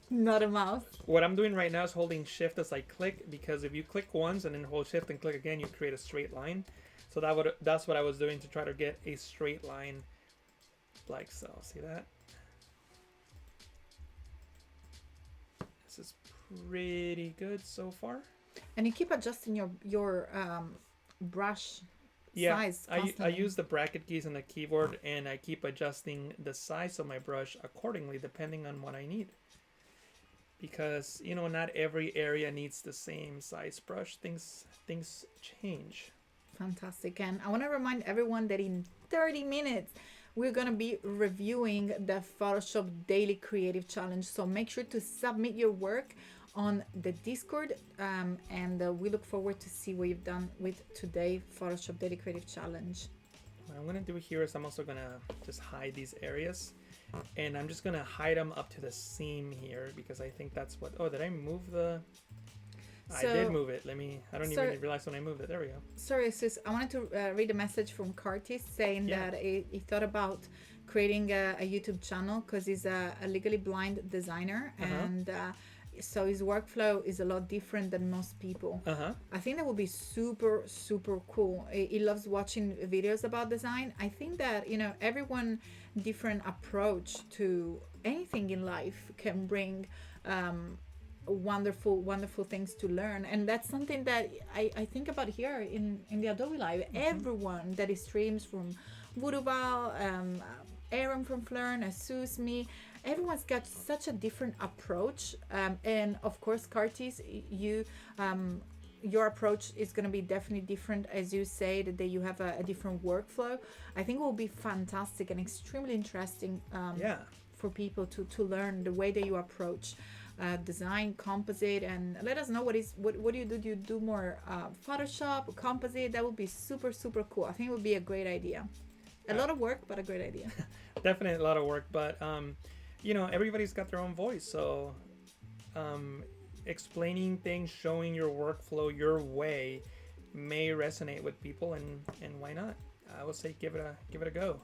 Not a mouse. What I'm doing right now is holding shift as I click, because if you click once and then hold shift and click again, you create a straight line. So that's what I was doing to try to get a straight line like so. See that? This is pretty good so far. And you keep adjusting your brush size constantly. I use the bracket keys on the keyboard, and I keep adjusting the size of my brush accordingly depending on what I need. because not every area needs the same size brush. Things change. Fantastic. And I want to remind everyone that in 30 minutes, we're going to be reviewing the Photoshop Daily Creative Challenge. So make sure to submit your work on the Discord. And we look forward to see what you've done with today Photoshop Daily Creative Challenge. What I'm going to do here is I'm also going to just hide these areas. And I'm just going to hide them up to the seam here because I think that's what... Oh, did I move the... I did move it. I don't even realize when I moved it. There we go. Sorry, sis. I wanted to read a message from Curtis saying that he thought about creating a YouTube channel because he's a legally blind designer. And so his workflow is a lot different than most people. I think that would be super, super cool. He loves watching videos about design. I think that, everyone different approach to anything in life can bring wonderful things to learn. And that's something that I think about here in the Adobe Live. Everyone that streams from Voodooval, Aaron from Flern, Asus, me, everyone's got such a different approach. And of course, Curtis, your approach is going to be definitely different, as you say, that you have a different workflow. I think it will be fantastic and extremely interesting for people to learn the way that you approach design, composite, and let us know what do you do. Do you do more Photoshop, composite? That would be super, super cool. I think it would be a great idea. A lot of work, but a great idea. Definitely a lot of work, but everybody's got their own voice, so explaining things, showing your workflow your way may resonate with people, and why not? I would say give it a go.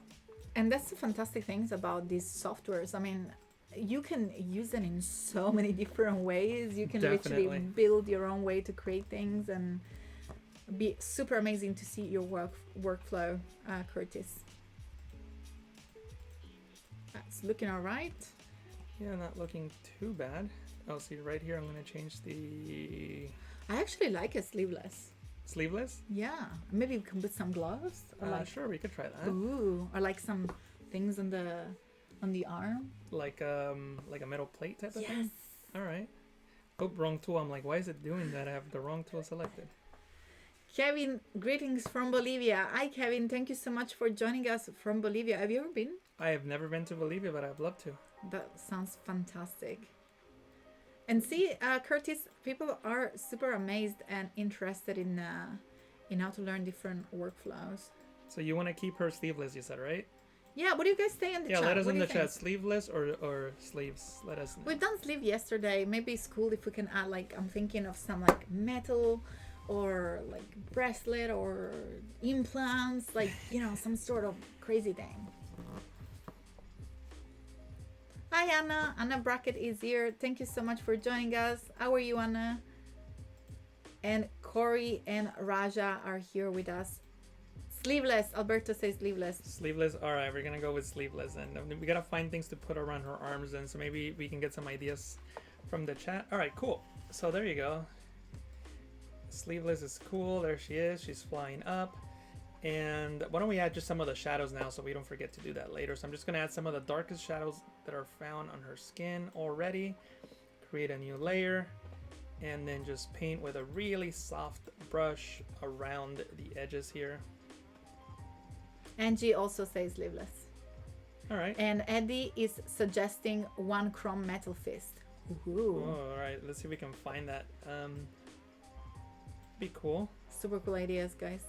And that's the fantastic things about these softwares. I mean, you can use them in so many different ways. You can literally build your own way to create things, and be super amazing to see your workflow, Curtis. That's looking all right. Yeah, not looking too bad. Oh, see right here, I'm going to change the... I actually like it sleeveless. Sleeveless? Yeah. Maybe we can put some gloves. Or sure, we could try that. Ooh, or like some things on the arm. Like a metal plate type of thing? All right. Oh, wrong tool. I'm like, why is it doing that? I have the wrong tool selected. Kevin, greetings from Bolivia. Hi, Kevin. Thank you so much for joining us from Bolivia. Have you ever been? I have never been to Bolivia, but I'd love to. That sounds fantastic. And see, Curtis, people are super amazed and interested in how to learn different workflows. So you want to keep her sleeveless, you said, right? Yeah, what do you guys say in the chat? Yeah, let us in the chat. Sleeveless or sleeves? Let us know. We've done sleeve yesterday. Maybe it's cool if we can add, like, I'm thinking of some, like, metal or, like, bracelet or implants, like, some sort of crazy thing. Hi, Anna. Anna Brackett is here. Thank you so much for joining us. How are you, Anna? And Corey and Raja are here with us. Sleeveless. Alberto says sleeveless. Sleeveless. All right, we're going to go with sleeveless. And we got to find things to put around her arms. And so maybe we can get some ideas from the chat. All right, cool. So there you go. Sleeveless is cool. There she is. She's flying up. And why don't we add just some of the shadows now so we don't forget to do that later. So I'm just going to add some of the darkest shadows that are found on her skin already. Create a new layer. And then just paint with a really soft brush around the edges here. Angie also says sleeveless. All right. And Eddie is suggesting one chrome metal fist. Ooh. Oh, all right. Let's see if we can find that. Be cool. Super cool ideas, guys.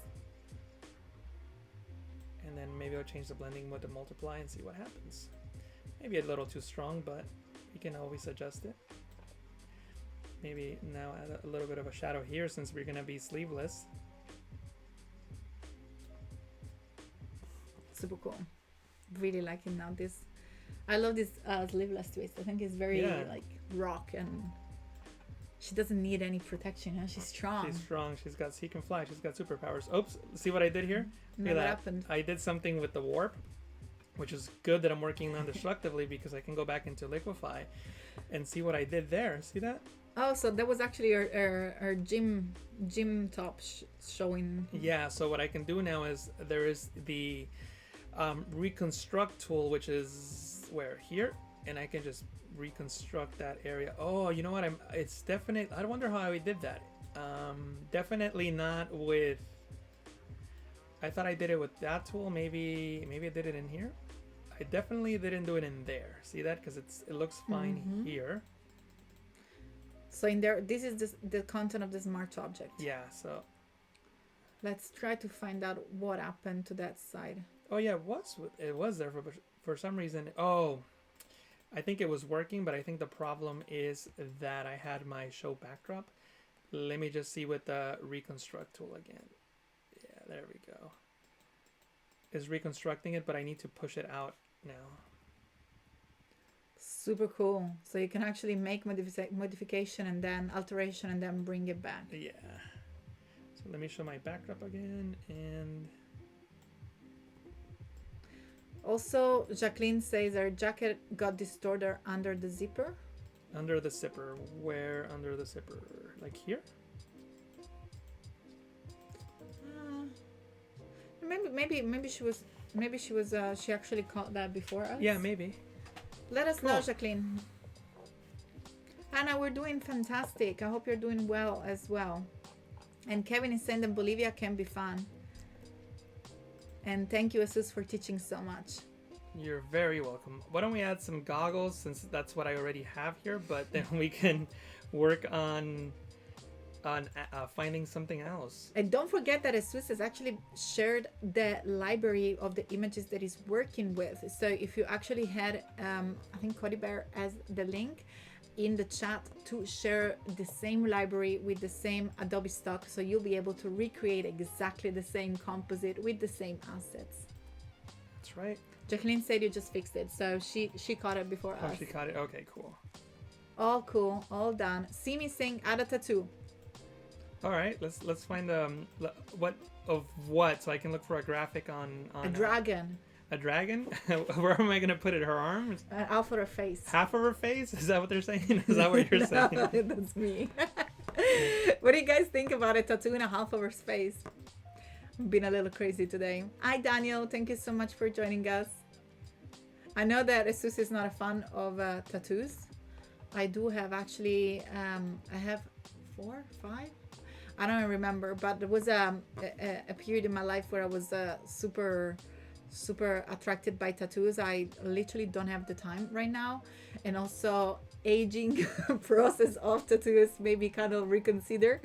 And then maybe I'll change the blending mode to multiply and see what happens. Maybe a little too strong, but you can always adjust it. Maybe now add a little bit of a shadow here since we're going to be sleeveless. Super cool. Really liking now this. I love this sleeveless twist. I think it's very like rock, and she doesn't need any protection. She's strong. She's strong. She can fly. She's got superpowers. Oops. See what I did here? No, what happened? I did something with the warp, which is good that I'm working non-destructively because I can go back into liquify and see what I did there. See that? Oh, so that was actually our gym top showing. Yeah. So what I can do now is there is the reconstruct tool, which is where here, and I can just reconstruct that area. Oh, you know what? It's definite. I wonder how I did that. Definitely not with. I thought I did it with that tool. Maybe I did it in here. I definitely didn't do it in there. See that? Because it looks fine here. So in there, this is the content of this March object. Yeah. So let's try to find out what happened to that side. Oh yeah, it was there for some reason. Oh, I think it was working, but I think the problem is that I had my show backdrop. Let me just see with the reconstruct tool again. Yeah, there we go. It's reconstructing it, but I need to push it out now. Super cool. So you can actually make modification and then alteration and then bring it back. Yeah. So let me show my backdrop again. And also, Jacqueline says her jacket got distorted under the zipper. Under the zipper. Where under the zipper? Like here? Maybe she actually caught that before us. Yeah, maybe. Let us know, Jacqueline. Hannah, we're doing fantastic. I hope you're doing well as well. And Kevin is saying that Bolivia can be fun. And thank you, Jesús, for teaching so much. You're very welcome. Why don't we add some goggles, since that's what I already have here, but then we can work on finding something else. And don't forget that Jesús has actually shared the library of the images that he's working with. So if you actually had, I think Cody Bear has the link in the chat to share the same library with the same Adobe Stock, so you'll be able to recreate exactly the same composite with the same assets. That's right. Jacqueline said you just fixed it, so she caught it before us. Oh, she caught it. Okay, cool. All cool, all done. Simi saying add a tattoo. All right, let's find what so I can look for a graphic on a dragon. A dragon? Where am I gonna put it? Her arms? Half of her face. Half of her face? Is that what they're saying? Is that what you're saying? That's me. What do you guys think about a tattoo in a half of her face? I've been a little crazy today. Hi Daniel, thank you so much for joining us. I know that Jesús is not a fan of tattoos. I do have actually, I have 4, 5. I don't remember, but there was a period in my life where I was super attracted by tattoos. I literally don't have the time right now, and also aging process of tattoos maybe kind of reconsider,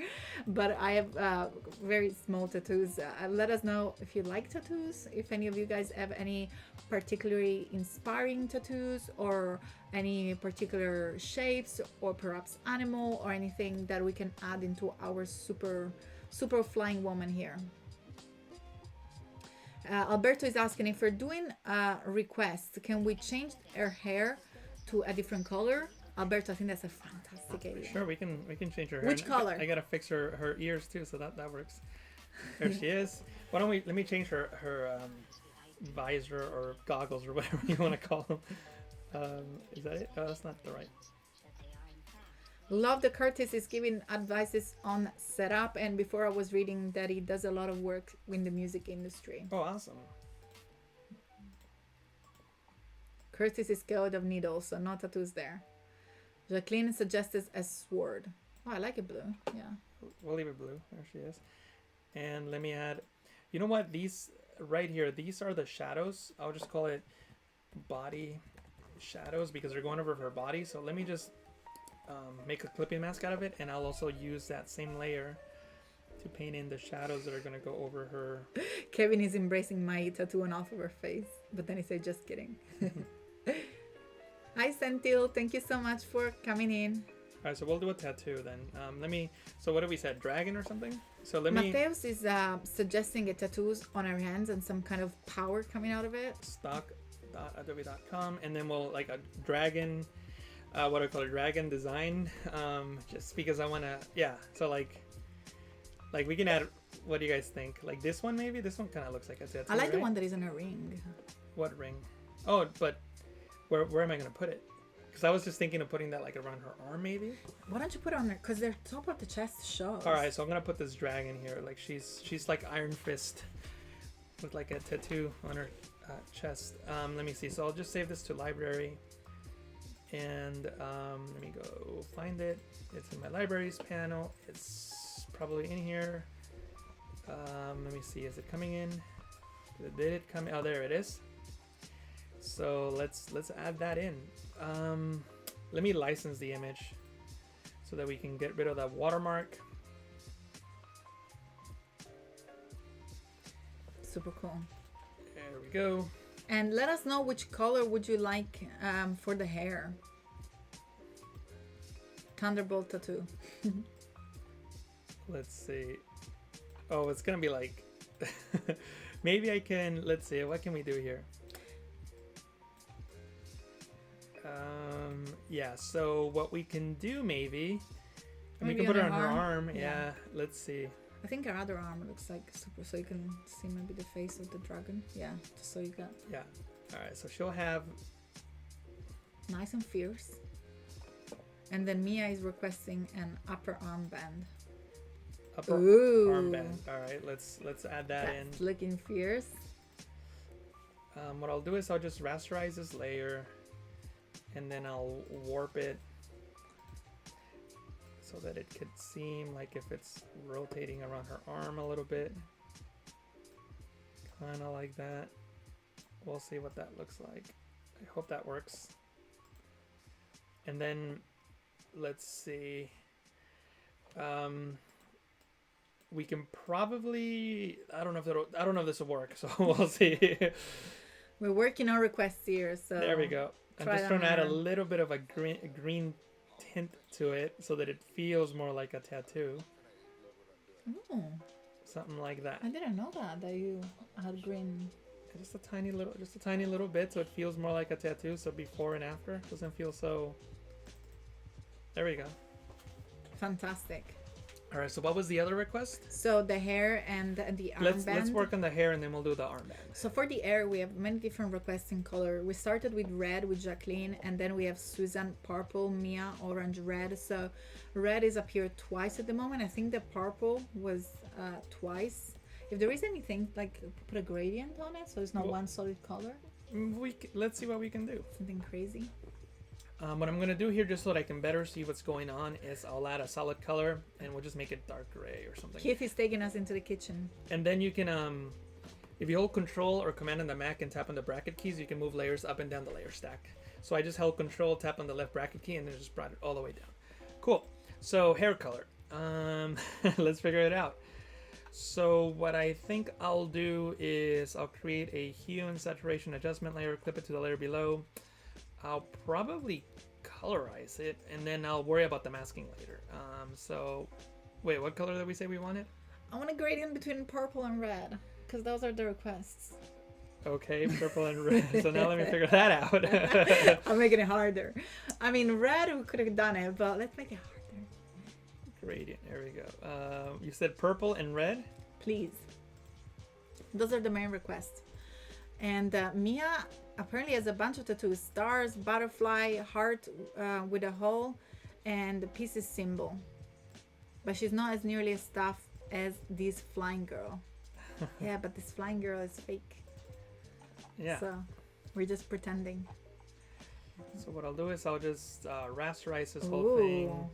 but I have very small tattoos. Let us know if you like tattoos, if any of you guys have any particularly inspiring tattoos or any particular shapes or perhaps animal or anything that we can add into our super flying woman here. Alberto is asking, if we're doing a request, can we change her hair to a different color? Alberto, I think that's a fantastic idea. Sure, we can change her hair. Which color? I gotta fix her ears too, so that works. There she is. Why don't let me change her visor or goggles or whatever you want to call them. Is that it? Oh, that's not the right. Love that Curtis is giving advices on setup, and before I was reading that he does a lot of work in the music industry. Oh, awesome. Curtis is scared of needles, so no tattoos there. Jacqueline suggested a sword. Oh, I like it blue. Yeah. We'll leave it blue. There she is. And let me add, you know what? These right here, these are the shadows. I'll just call it body shadows because they're going over her body. So let me just make a clipping mask out of it, and I'll also use that same layer to paint in the shadows that are going to go over her. Kevin is embracing my tattoo on off of her face, but then he said, just kidding. Hi Sentil, thank you so much for coming in. All right, so we'll do a tattoo then. So what have we said, dragon or something? So Mateus is suggesting a tattoos on her hands and some kind of power coming out of it. Stock.adobe.com, and then we'll like a dragon, what do I call it, dragon design, just because I want to, yeah, so like we can add, what do you guys think? Like this one maybe? This one kind of looks like a tattoo, I like right? the one that is on a ring. What ring? Oh, but where am I going to put it? Because I was just thinking of putting that like around her arm maybe. Why don't you put it on there? Because the top of the chest shows. All right, so I'm going to put this dragon here. Like she's like Iron Fist with like a tattoo on her chest. Let me see. So I'll just save this to library. And let me go find it. It's in my libraries panel. It's probably in here. Let me see, is it coming in? Did it come? Oh, there it is. So let's add that in. Let me license the image so that we can get rid of that watermark. Super cool. There we go. And let us know which color would you like for the hair. Thunderbolt tattoo. Let's see. Oh, it's gonna be like maybe I can, let's see, what can we do here? Yeah, so what we can do maybe, and we can put it on her arm. Yeah, let's see. I think her other arm looks like super, so you can see maybe the face of the dragon. Yeah, just so you got. Yeah. All right, so she'll have nice and fierce. And then Mia is requesting an upper armband. Upper armband. All right, let's add that in. That's looking fierce. What I'll do is I'll just rasterize this layer, and then I'll warp it so that it could seem like if it's rotating around her arm a little bit. Kind of like that. We'll see what that looks like. I hope that works. And then let's see. We can probably, I don't know if this will work, so we'll see. We're working on requests here, so there we go. I'm just trying to add a little bit of a green tint to it so that it feels more like a tattoo. Ooh. Something like that. I didn't know that you had green. Just a tiny little bit, so it feels more like a tattoo. So before and after doesn't feel so. There we go. Fantastic. All right. So what was the other request? So the hair and the armband. Let's work on the hair and then we'll do the armband. So for the hair, we have many different requests in color. We started with red with Jacqueline, and then we have Susan purple, Mia orange, red. So red is up here twice at the moment. I think the purple was twice. If there is anything, like put a gradient on it, so it's not one solid color. Let's see what we can do. Something crazy. What I'm going to do here, just so that I can better see what's going on, is I'll add a solid color, and we'll just make it dark gray or something. Keith is taking us into the kitchen. And then you can, if you hold Control or Command on the Mac and tap on the bracket keys, you can move layers up and down the layer stack. So I just held Control, tap on the left bracket key, and then just brought it all the way down. Cool. So hair color. Let's figure it out. So what I think I'll do is I'll create a hue and saturation adjustment layer, clip it to the layer below. I'll probably colorize it, and then I'll worry about the masking later. So, wait, what color did we say we wanted? I want a gradient between purple and red, because those are the requests. Okay, purple and red. So now let me figure that out. I'm making it harder. I mean, red, we could have done it, but let's make it harder. Gradient, there we go. You said purple and red? Please. Those are the main requests. And Mia apparently has a bunch of tattoos: stars, butterfly, heart with a hole, and the pieces symbol. But she's not as nearly as tough as this flying girl. Yeah, but this flying girl is fake. Yeah. So we're just pretending. So what I'll do is I'll just rasterize this whole thing.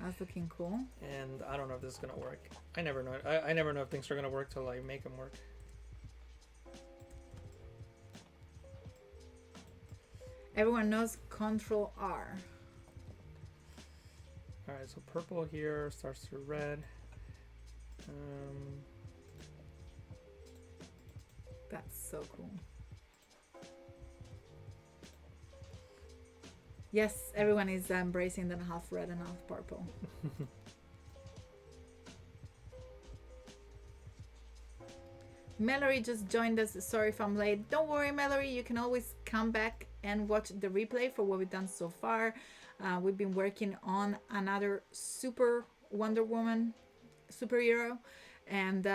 That's looking cool. And I don't know if this is gonna work. I never know. I never know if things are gonna work till I make them work. Everyone knows Control R. All right, so purple here starts to red. That's so cool. Yes, everyone is embracing the half red and half purple. Mallory just joined us. Sorry if I'm late. Don't worry, Mallory. You can always come back and watch the replay for what we've done so far. We've been working on another super Wonder Woman superhero, and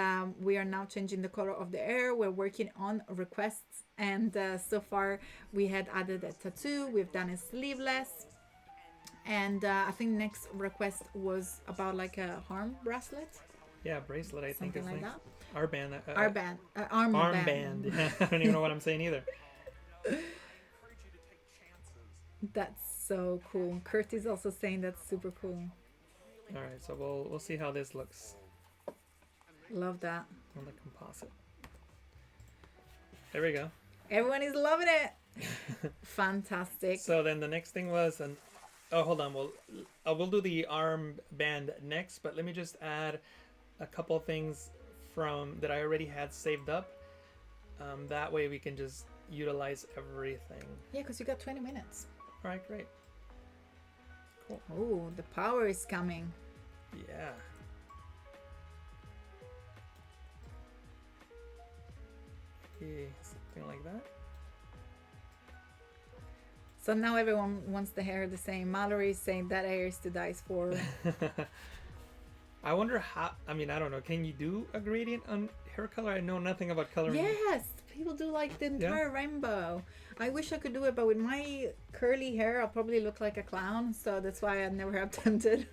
we are now changing the color of the hair. We're working on requests, and so far we had added a tattoo. We've done a sleeveless, and I think next request was about like a arm bracelet. Yeah, bracelet. I think something like next. that. Armband. Armband. Yeah, I don't even know what I'm saying either. That's So cool. Kurt is also saying that's super cool. All right, so we'll see how this looks Love that. on the composite. There we go. Everyone is loving it. Fantastic. So then the next thing was hold on. We'll do the arm band next, but let me just add a couple things from that I already had saved up. That way we can just utilize everything. Yeah, because you got 20 minutes. All right, great. Cool. Oh, the power is coming. Yeah. Okay, something like that. So now everyone wants the hair the same. Mallory is saying that hair is to die for. I wonder how. I mean, I don't know. Can you do a gradient on hair color? I know nothing about coloring. Yes, people do like the entire rainbow. I wish I could do it, but with my curly hair, I'll probably look like a clown. So that's why I never have attempted.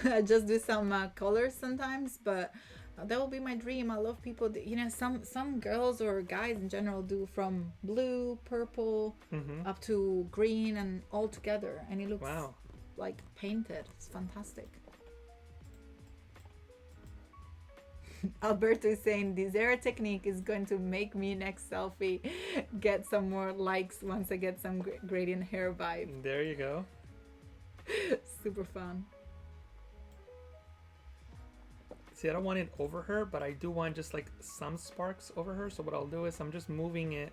I just do some colors sometimes, but that will be my dream. I love people. Some girls or guys in general do from blue, purple, up to green and all together, and it looks like painted. It's fantastic. Alberto is saying this hair technique is going to make me next selfie get some more likes once I get some gradient hair vibe. There you go. Super fun. See, I don't want it over her, but I do want just like some sparks over her. So what I'll do is I'm just moving it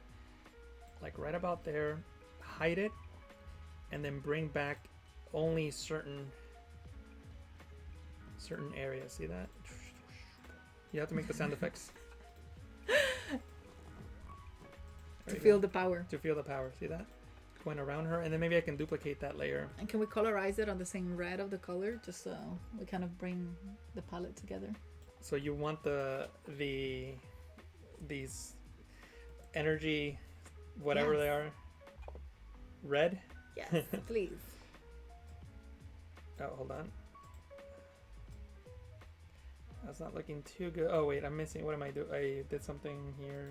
like right about there, hide it, and then bring back only certain areas. See that? You have to make the sound effects. To feel the power. To feel the power. See that? Going around her, and then maybe I can duplicate that layer. And can we colorize it on the same red of the color, just so we kind of bring the palette together? So you want these energy, whatever they are, red? Yes, please. Oh, hold on. That's not looking too good. Oh wait, I'm missing. What am I doing? I did something here.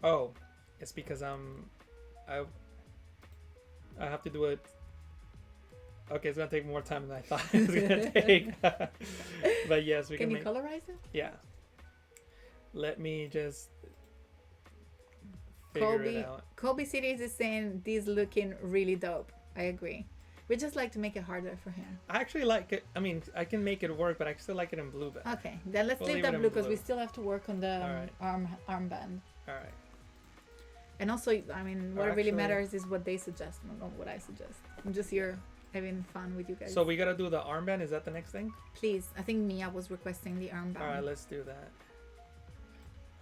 Oh, it's because I have to do it. Okay, it's gonna take more time than I thought it was gonna take. But yes, we can. Can you colorize it? Yeah. Let me just figure it out. Colby Cities is saying this looking really dope. I agree. We just like to make it harder for him. I actually like it. I mean, I can make it work, but I still like it in blue. Okay, then let's leave that blue because we still have to work on the armband. All right. And also, I mean, what really matters is what they suggest, not what I suggest. I'm just here having fun with you guys. So we gotta do the armband. Is that the next thing? Please, I think Mia was requesting the armband. All right, let's do that.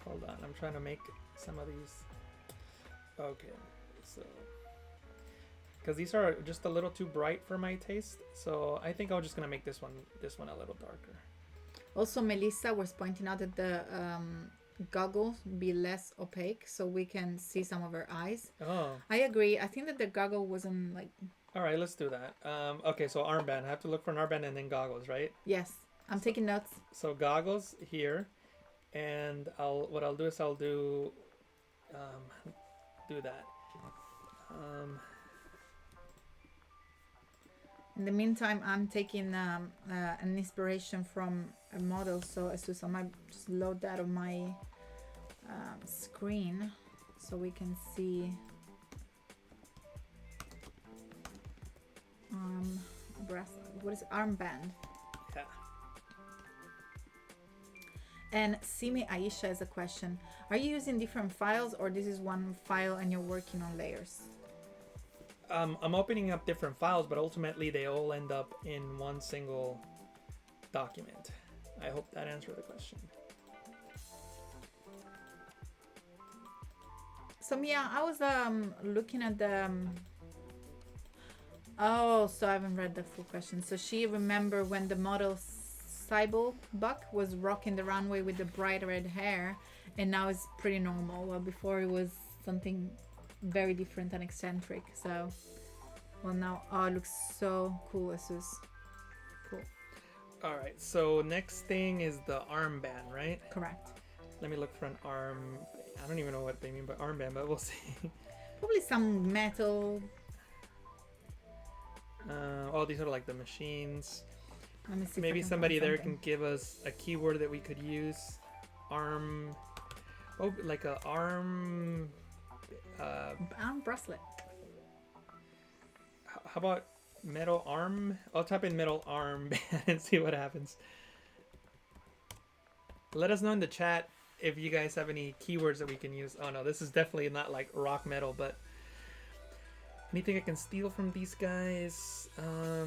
Hold on, I'm trying to make some of these. Okay, so. Because these are just a little too bright for my taste, so I think I'm just gonna make this one a little darker. Also, Melissa was pointing out that the goggles be less opaque, so we can see some of her eyes. Oh, I agree. I think that the goggle wasn't like. All right, let's do that. Okay, so armband. I have to look for an armband and then goggles, right? Yes, I'm taking notes. So goggles here, and what I'll do is I'll do that. In the meantime, I'm taking an inspiration from a model, so as to I might just load that on my screen so we can see what is it? Armband. Yeah. And Simi Aisha has a question. Are you using different files or this is one file and you're working on layers? I'm opening up different files, but ultimately they all end up in one single document. I hope that answered the question. So Mia, I was looking at the so I haven't read the full question. So she remember when the model Sybil Buck was rocking the runway with the bright red hair, and now it's pretty normal. Well, before it was something very different and eccentric. So, well, now it looks so cool, Asus. Cool. All right. So next thing is the armband, right? Correct. Let me look for an arm. I don't even know what they mean by armband, but we'll see. Probably some metal. Oh, these are like the machines. Let me see. Maybe somebody there can give us a keyword that we could use. Arm. Oh, like a arm. Arm bracelet. How about metal arm? I'll type in metal arm and see what happens. Let us know in the chat if you guys have any keywords that we can use. Oh no, this is definitely not like rock metal, but anything I can steal from these guys? Or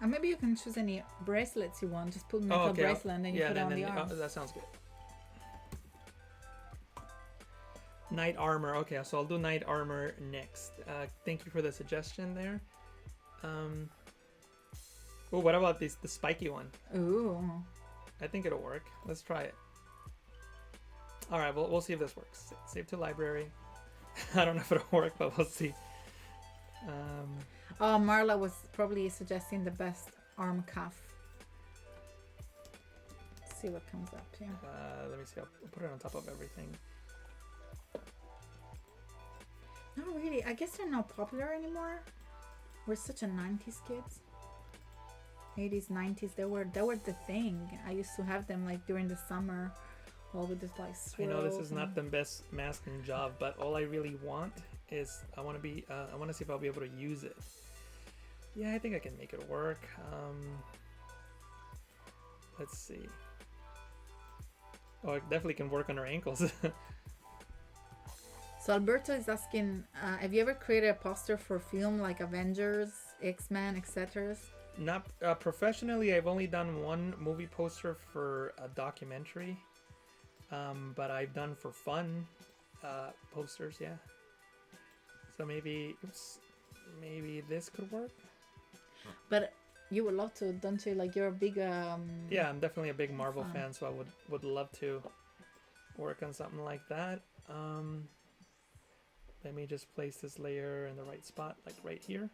maybe you can choose any bracelets you want. Just put metal bracelet and then you put it on the arm. That sounds good. Knight armor. Okay, so I'll do knight armor next. Thank you for the suggestion there. Oh, what about the spiky one? Ooh. I think it'll work. Let's try it. All right, we'll see if this works. Save to library. I don't know if it'll work, but we'll see. Oh, Marla was probably suggesting the best arm cuff. Let's see what comes up here. Let me see. I'll put it on top of everything. Not really. I guess they're not popular anymore. We're such a 90s kids. 80s, 90s. They were the thing. I used to have them like during the summer, all with this like swirls. I know this is not the best masking job, but all I really want is I want to see if I'll be able to use it. Yeah, I think I can make it work. Let's see. Oh, it definitely can work on our ankles. So Alberto is asking, have you ever created a poster for film like Avengers, X-Men, etc.? Not professionally. I've only done one movie poster for a documentary, but I've done for fun posters. Yeah. So maybe this could work. But you would love to, don't you? Like you're a big yeah, I'm definitely a big Marvel fan, so I would love to work on something like that. Let me just place this layer in the right spot, like right here.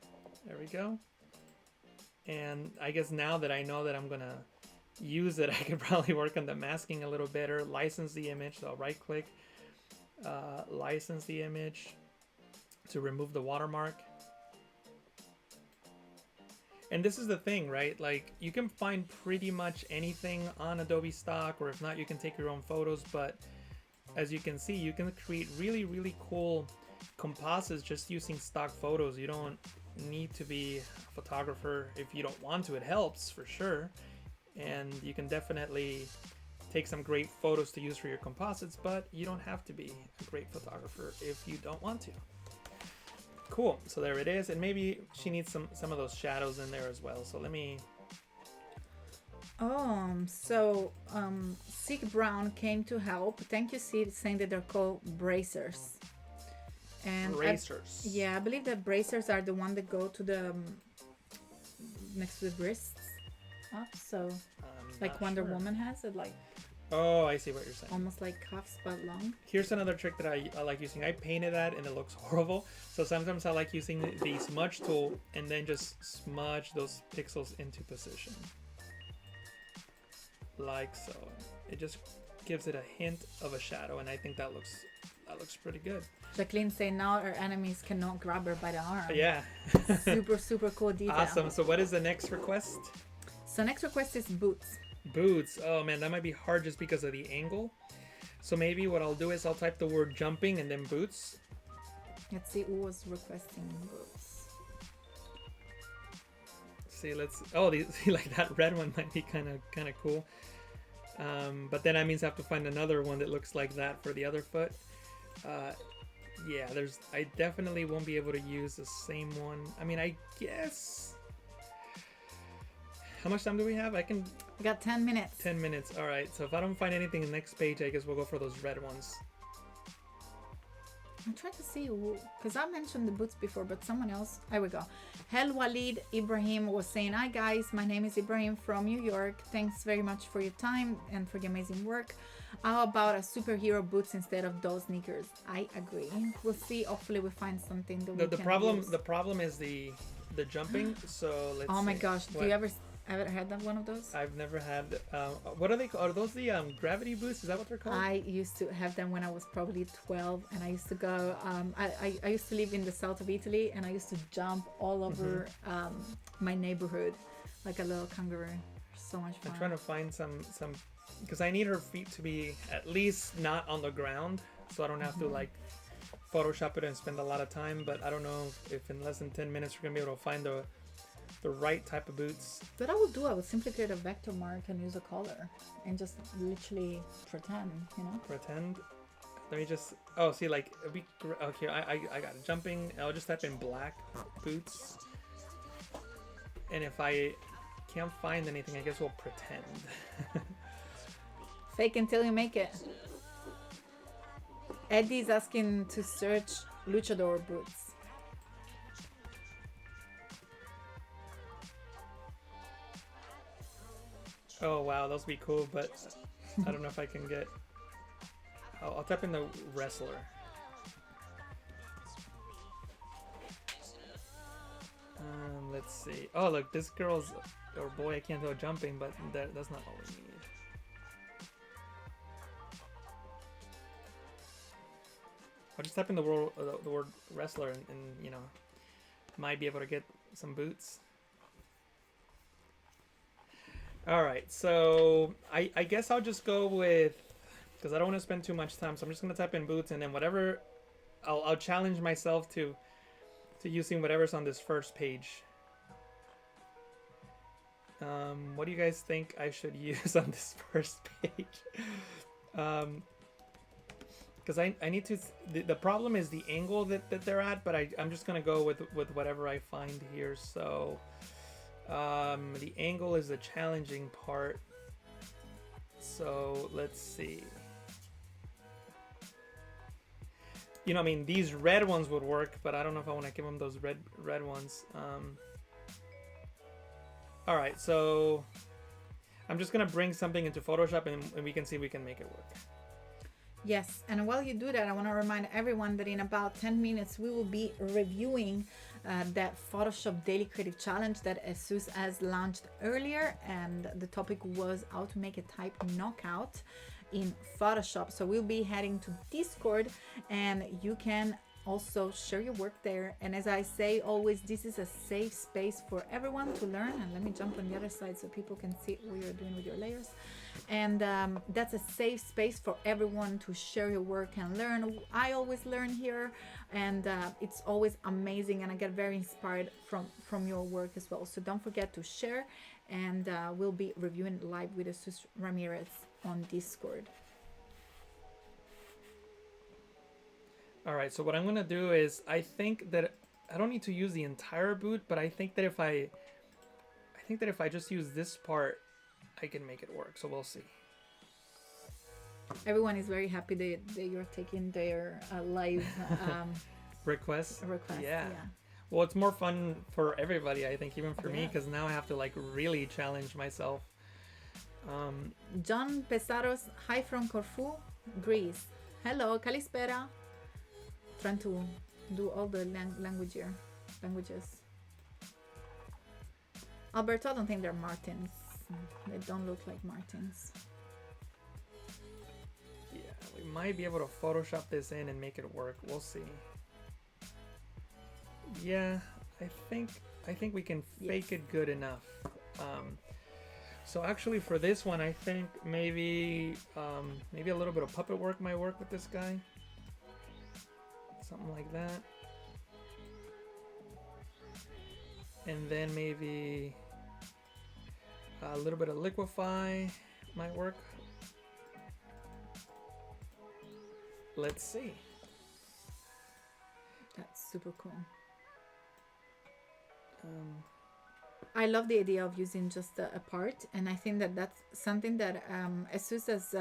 There we go. And I guess now that I know that I'm gonna use it, I could probably work on the masking a little better. License the image, so I'll right click, license the image to remove the watermark. And this is the thing, right? Like you can find pretty much anything on Adobe Stock, or if not, you can take your own photos. But as you can see, you can create really, really cool composites just using stock photos. You don't need to be a photographer if you don't want to. It helps for sure. And you can definitely take some great photos to use for your composites, but you don't have to be a great photographer if you don't want to. Cool, so there it is, and maybe she needs some of those shadows in there as well. So let me. Sig Brown came to help. Thank you, Sid, saying that they're called bracers. And bracers. I believe that bracers are the one that go to the next to the wrists up. So like Wonder Woman has it, like. Oh, I see what you're saying. Almost like cuffs, but long. Here's another trick that I like using. I painted that and it looks horrible. So sometimes I like using the smudge tool and then just smudge those pixels into position. Like so. It just gives it a hint of a shadow, and I think that looks pretty good. Jacqueline saying now our enemies cannot grab her by the arm. Yeah. super cool detail. Awesome. So what is the next request? So next request is boots. Boots. Oh man, that might be hard just because of the angle. So maybe what I'll do is I'll type the word jumping and then boots. Let's see who was requesting boots. See, like that red one might be kind of cool. But then that means I have to find another one that looks like that for the other foot. Yeah, I definitely won't be able to use the same one. I mean, I guess. How much time do we have? We got 10 minutes. 10 minutes. All right. So if I don't find anything in the next page, I guess we'll go for those red ones. I'm trying to see because I mentioned the boots before, but someone else. There we go. Hel Walid Ibrahim was saying, "Hi guys, my name is Ibrahim from New York. Thanks very much for your time and for the amazing work. How about a superhero boots instead of those sneakers?" I agree. We'll see. Hopefully, we find something that we can use. The problem is the jumping. So let's. Oh my gosh! Ever had that one of those? I've never had. What are they called? Are those the gravity boots? Is that what they're called? I used to have them when I was probably 12, and I used to go. I used to live in the south of Italy, and I used to jump all over my neighborhood like a little kangaroo. So much fun. I'm trying to find some because I need her feet to be at least not on the ground, so I don't have to like Photoshop it and spend a lot of time. But I don't know if in less than 10 minutes we're gonna be able to find the right type of boots. What I would do, I would simply create a vector mark and use a color and just literally pretend, you know? Pretend. Let me just. Oh, see, like okay, I got it. Jumping. I'll just type in black boots, and if I can't find anything, I guess we'll pretend. Fake until you make it. Eddie's asking to search luchador boots. Oh wow, those would be cool, but I don't know if I can get. I'll type in the wrestler. Let's see. Oh look, this girl's or boy, I can't tell jumping, but that's not all we need. I'll just type in the word wrestler, and you know, might be able to get some boots. All right, so I guess I'll just go with, because I don't want to spend too much time, so I'm just gonna type in boots, and then whatever, I'll challenge myself to using whatever's on this first page. What do you guys think I should use on this first page? Because I need to. The problem is the angle that they're at, but I'm just gonna go with whatever I find here. So. The angle is the challenging part, so let's see. You know, I mean, these red ones would work, but I don't know if I want to give them those red ones. All right, so I'm just gonna bring something into Photoshop, and we can see if we can make it work. Yes, and while you do that, I want to remind everyone that in about 10 minutes we will be reviewing that Photoshop Daily Creative Challenge that Jesús has launched earlier, and the topic was how to make a type knockout in Photoshop. So we'll be heading to Discord, and you can also share your work there. And as I say always, this is a safe space for everyone to learn. And let me jump on the other side so people can see what you're doing with your layers. And that's a safe space for everyone to share your work and learn. I always learn here, and it's always amazing, and I get very inspired from your work as well. So don't forget to share, and we'll be reviewing live with Jesús Ramirez on Discord. All right, so what I'm gonna do is, I think that I don't need to use the entire boot, but I think that if I just use this part, I can make it work. So we'll see. Everyone is very happy that you're taking their live requests. Yeah. Well, it's more fun for everybody, I think, even for me, because now I have to like really challenge myself. John Pesaros, hi from Corfu, Greece. Hello, Kalispera. Trying to do all the languages. Alberto, I don't think they're Martins. They don't look like Martins. Yeah, we might be able to Photoshop this in and make it work. We'll see. Yeah, I think we can fake it good enough. So actually for this one, I think maybe a little bit of puppet work might work with this guy. Something like that. And then maybe a little bit of liquefy might work. Let's see. That's super cool. I love the idea of using just a part, and I think that that's something that Jesús has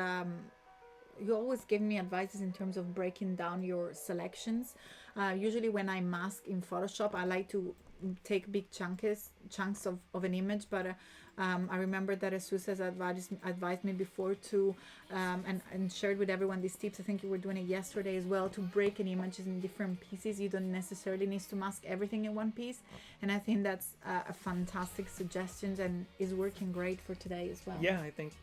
you always give me advices in terms of breaking down your selections. Usually when I mask in Photoshop, I like to take big chunks of an image, but I remember that Jesus has advised me before to, and shared with everyone these tips. I think you were doing it yesterday as well, to break an image in different pieces. You don't necessarily need to mask everything in one piece. And I think that's a fantastic suggestion and is working great for today as well. Yeah, I think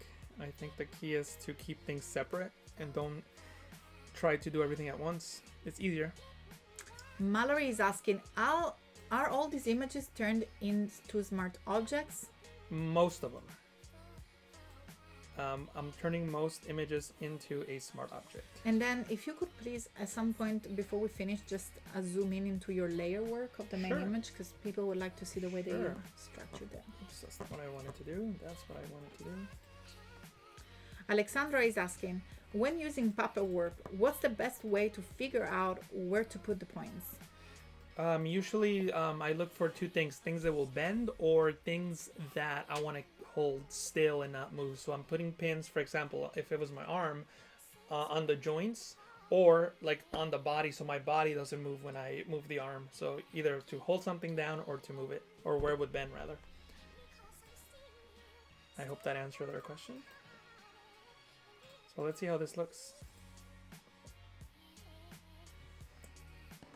the key is to keep things separate and don't try to do everything at once. It's easier. Mallory is asking, are all these images turned into smart objects? Most of them. I'm turning most images into a smart object. And then if you could please, at some point before we finish, just zoom in into your layer work of the main image, because people would like to see the way that you structured them. That's what I wanted to do. That's what I wanted to do. Alexandra is asking, when using paperwork, what's the best way to figure out where to put the points? Usually I look for two things that will bend or things that I want to hold still and not move. So I'm putting pins, for example, if it was my arm, on the joints or like on the body, so my body doesn't move when I move the arm. So either to hold something down or to move it, or where it would bend rather. I hope that answered their question. So let's see how this looks.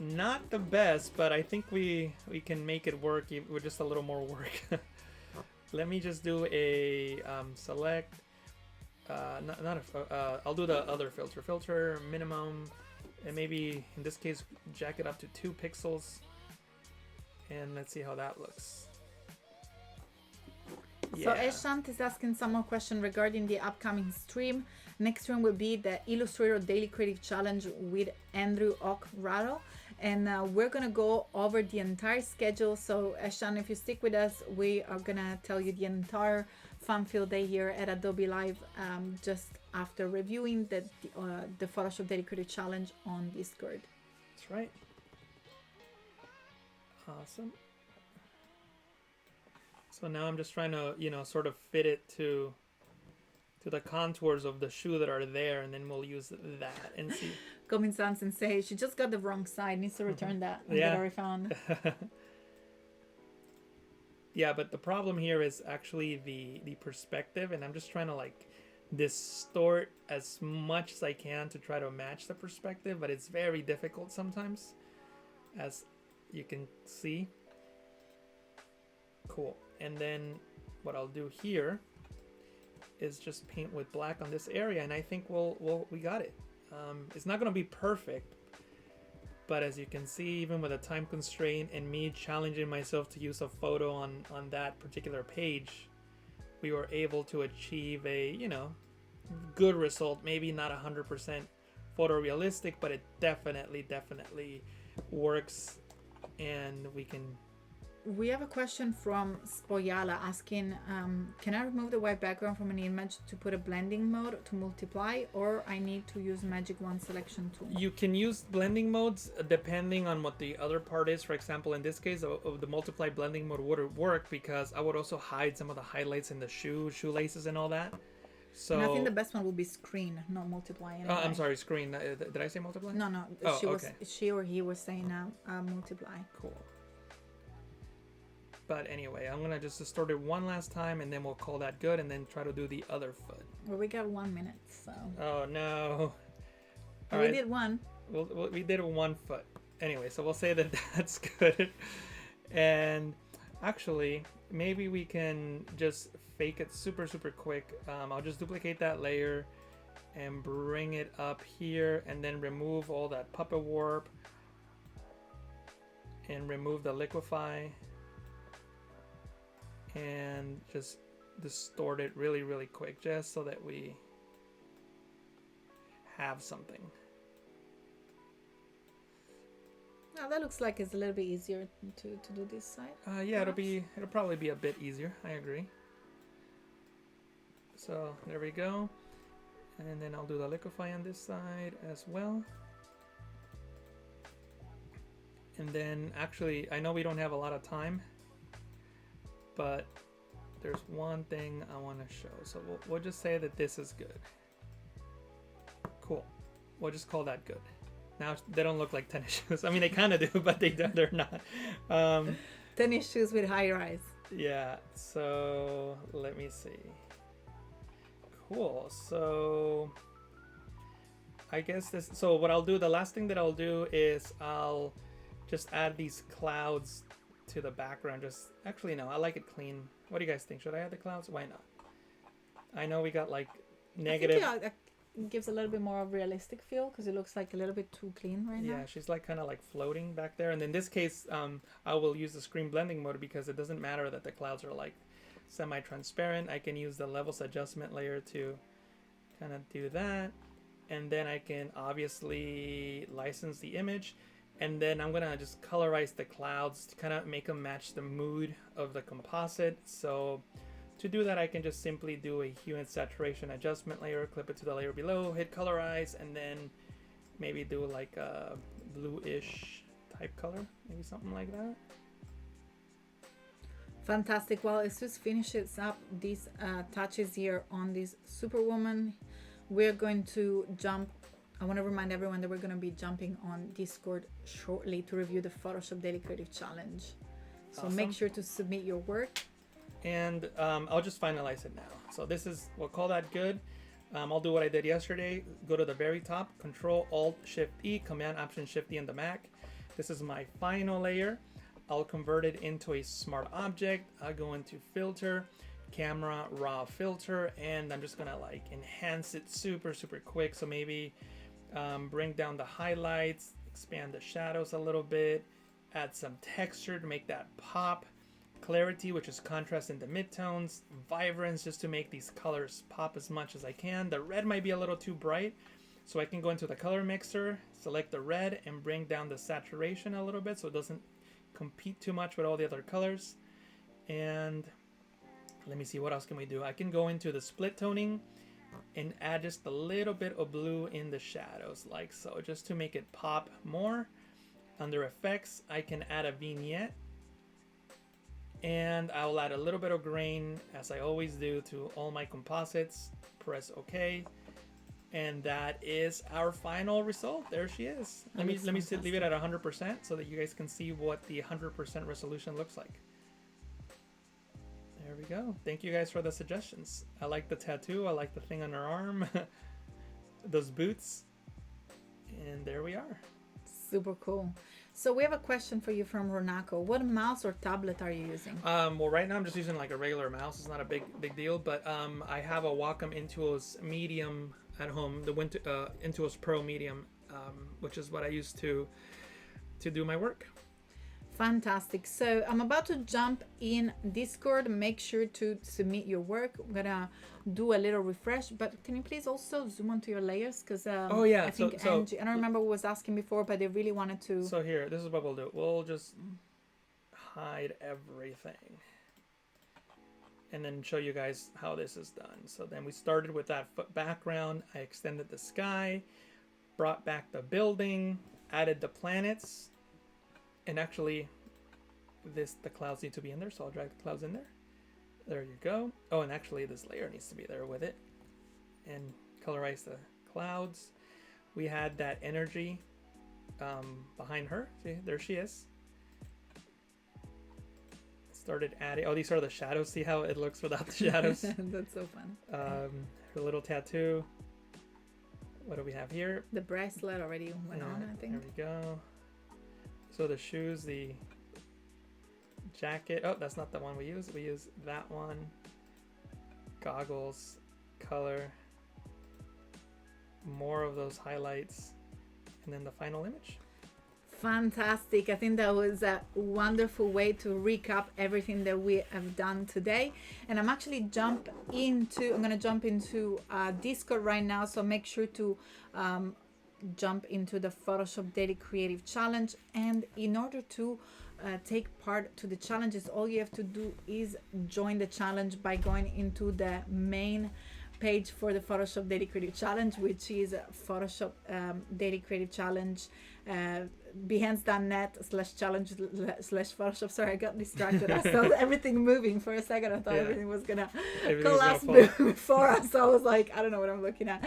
Not the best, but I think we can make it work with just a little more work. Let me just do a select. I'll do the other filter minimum, and maybe in this case jack it up to 2 pixels, and let's see how that looks. So Eshant is asking some more question regarding the upcoming stream. Next stream will be the Illustrator Daily Creative Challenge with Andrew Ockrado. And we're going to go over the entire schedule. So Eshant, if you stick with us, we are going to tell you the entire fun-filled day here at Adobe Live, just after reviewing the Photoshop Daily Creative Challenge on Discord. That's right. Awesome. So now I'm just trying to, sort of fit it to the contours of the shoe that are there, and then we'll use that and see. Common Sans and say she just got the wrong side, needs to return that and get a refund. Yeah, but the problem here is actually the perspective, and I'm just trying to like distort as much as I can to try to match the perspective, but it's very difficult sometimes, as you can see. Cool. And then what I'll do here is just paint with black on this area, and I think we got it. It's not going to be perfect, but as you can see, even with a time constraint and me challenging myself to use a photo on that particular page, we were able to achieve a good result. Maybe not 100% photorealistic, but it definitely works, and we have a question from Spoyala asking, can I remove the white background from an image to put a blending mode to multiply, or I need to use Magic Wand selection tool? You can use blending modes depending on what the other part is. For example, in this case, the multiply blending mode would work because I would also hide some of the highlights in the shoelaces and all that. So and I think the best one will be screen, not multiply. Anyway. I'm sorry, screen. Did I say multiply? No. Oh, she or he was saying multiply. Cool. But anyway, I'm gonna just distort it one last time, and then we'll call that good, and then try to do the other foot. Well, we got 1 minute, so. Oh no! We did one. We did 1 foot. Anyway, so we'll say that that's good. And actually, maybe we can just fake it super quick. I'll just duplicate that layer and bring it up here, and then remove all that puppet warp and remove the liquify. And just distort it really quick, just so that we have something. Now that looks like it's a little bit easier to do this side. Yeah, it'll probably be a bit easier. I agree. So there we go, and then I'll do the liquify on this side as well. And then actually, I know we don't have a lot of time, but there's one thing I want to show. So we'll just say that this is good. Cool. We'll just call that good. Now they don't look like tennis shoes. I mean, they kind of do, but they're not. Tennis shoes with high rise. Yeah, so let me see. Cool. So I guess so what I'll do, the last thing that I'll do is I'll just add these clouds to the background. Actually, no, I like it clean. What do you guys think? Should I add the clouds? Why not? I know we got like negative. I think it gives a little bit more of realistic feel because it looks like a little bit too clean right now. Yeah, she's like kind of like floating back there. And in this case, I will use the screen blending mode because it doesn't matter that the clouds are like semi-transparent. I can use the levels adjustment layer to kind of do that. And then I can obviously license the image. And then I'm going to just colorize the clouds to kind of make them match the mood of the composite. So to do that, I can just simply do a hue and saturation adjustment layer, clip it to the layer below, hit colorize, and then maybe do like a bluish type color, maybe something like that. Fantastic. Well, as Sus finishes up these touches here on this Superwoman, we're going to jump. I want to remind everyone that we're going to be jumping on Discord shortly to review the Photoshop Daily Creative Challenge. So Awesome. Make sure to submit your work. And I'll just finalize it now. So this is, we'll call that good. I'll do what I did yesterday. Go to the very top, Control Alt Shift E, Command Option Shift E on the Mac. This is my final layer. I'll convert it into a smart object. I'll go into Filter, Camera, Raw Filter, and I'm just gonna like enhance it super quick. So maybe bring down the highlights, expand the shadows a little bit, add some texture to make that pop. Clarity, which is contrast in the midtones, vibrance, just to make these colors pop as much as I can. The red might be a little too bright, so I can go into the color mixer, select the red, and bring down the saturation a little bit so it doesn't compete too much with all the other colors. And let me see, what else can we do? I can go into the split toning and add just a little bit of blue in the shadows, like so, just to make it pop more. Under effects, I can add a vignette. And I'll add a little bit of grain, as I always do, to all my composites. Press OK. And that is our final result. There she is. Let me leave it at 100% so that you guys can see what the 100% resolution looks like. There we go. Thank you guys for the suggestions. I like the tattoo. I like the thing on her arm. Those boots. And there we are. Super cool. So we have a question for you from Ronako. What mouse or tablet are you using? Well, right now I'm just using like a regular mouse. It's not a big deal, but I have a Wacom Intuos Medium at home, the Intuos Pro Medium, which is what I use to do my work. Fantastic. So I'm about to jump in Discord. Make sure to submit your work. I'm gonna do a little refresh, but can you please also zoom onto your layers? Because oh yeah, I think Angie, I don't remember who was asking before, but they really wanted to. So here, this is what we'll do. We'll just hide everything and then show you guys how this is done. So then we started with that background. I extended the sky, brought back the building, added the planets. And actually, the clouds need to be in there, so I'll drag the clouds in there. There you go. Oh, and actually this layer needs to be there with it. And colorize the clouds. We had that energy behind her. See, there she is. Started adding, oh, these are the shadows. See how it looks without the shadows? That's so fun. Her little tattoo. What do we have here? The bracelet already went on, I think. There we go. So the shoes, the jacket. Oh, that's not the one we use. We use that one. Goggles, color. More of those highlights. And then the final image. Fantastic. I think that was a wonderful way to recap everything that we have done today. And I'm actually I'm going to jump into Discord right now. So make sure to jump into the Photoshop Daily Creative Challenge. And in order to take part to the challenges, all you have to do is join the challenge by going into the main page for the Photoshop Daily Creative Challenge, which is Photoshop Daily Creative Challenge, behance.net/challenge/Photoshop. Sorry, I got distracted. I saw everything moving for a second. I thought everything was gonna collapse before us. So I was like, I don't know what I'm looking at.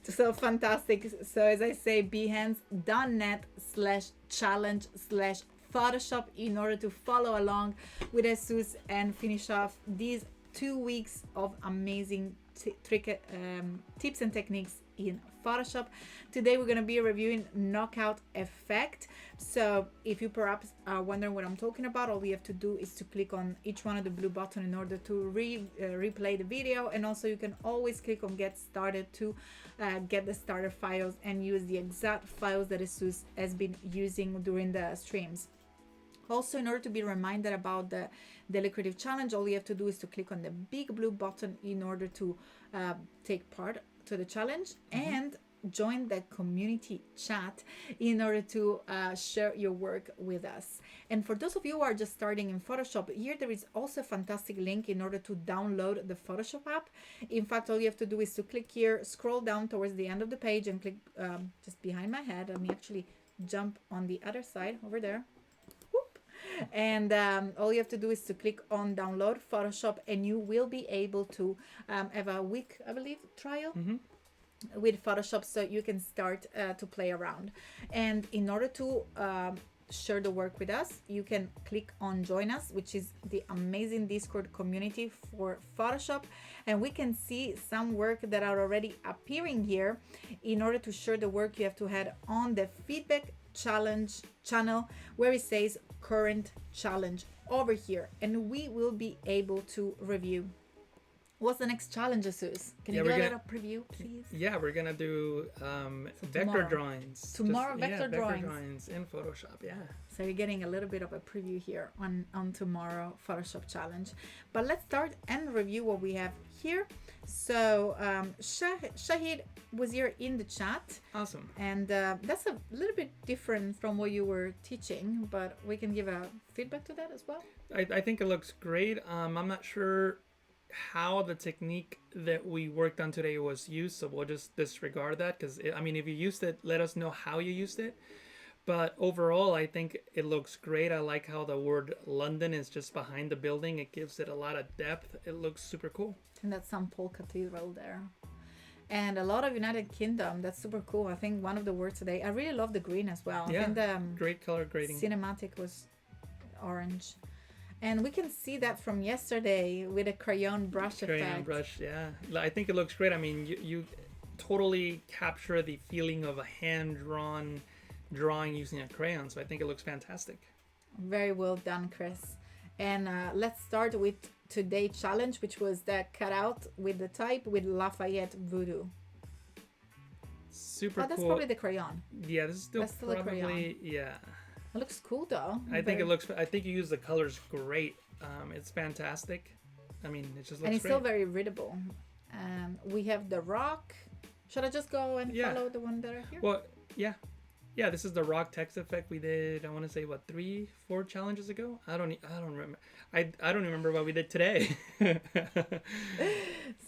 So fantastic. So as I say, behance.net/challenge/Photoshop. Photoshop in order to follow along with Jesus and finish off these 2 weeks of amazing tips and techniques in Photoshop. Today we're going to be reviewing knockout effect. So if you perhaps are wondering what I'm talking about, all we have to do is to click on each one of the blue button in order to replay the video, and also you can always click on get started to get the starter files and use the exact files that Jesus has been using during the streams. Also, in order to be reminded about the Daily Creative Challenge, all you have to do is to click on the big blue button in order to take part to the challenge and join the community chat in order to share your work with us. And for those of you who are just starting in Photoshop, here there is also a fantastic link in order to download the Photoshop app. In fact, all you have to do is to click here, scroll down towards the end of the page and click just behind my head. Let me actually jump on the other side over there. And all you have to do is to click on download Photoshop, and you will be able to have a week, I believe, trial with Photoshop, so you can start to play around. And in order to share the work with us, you can click on join us, which is the amazing Discord community for Photoshop, and we can see some work that are already appearing here. In order to share the work, you have to head on the feedback challenge channel where it says current challenge over here, and we will be able to review. What's the next challenge, Jesus? Can you give a little preview, please? Yeah, we're gonna do vector drawings. Tomorrow, vector drawings in Photoshop, yeah. So you're getting a little bit of a preview here on tomorrow Photoshop challenge. But let's start and review what we have here. So Shahid was here in the chat. Awesome. And that's a little bit different from what you were teaching, but we can give a feedback to that as well. I think it looks great. I'm not sure how the technique that we worked on today was used, so we'll just disregard that, because I mean, if you used it, let us know how you used it. But overall, I think it looks great. I like how the word London is just behind the building. It gives it a lot of depth. It looks super cool. And that's St. Paul Cathedral there. And a lot of United Kingdom. That's super cool. I think one of the words today, I really love the green as well. Yeah, I think the great color grading. Cinematic was orange. And we can see that from yesterday with a crayon brush effect. Crayon brush, yeah. I think it looks great. I mean, you totally capture the feeling of a hand-drawn drawing using a crayon, so I think it looks fantastic. Very well done, Chris. And let's start with today's challenge, which was the cutout with the type with Lafayette Voodoo. Super cool. That's probably the crayon. Yeah, this is still probably, yeah. It looks cool though. I think you use the colors great. It's fantastic. I mean, it just looks great. And it's still very readable. We have the rock. Should I just go and follow the one that are here? Well, yeah. Yeah, this is the rock text effect we did, I want to say, 3-4 challenges ago? I don't remember. I don't remember what we did today.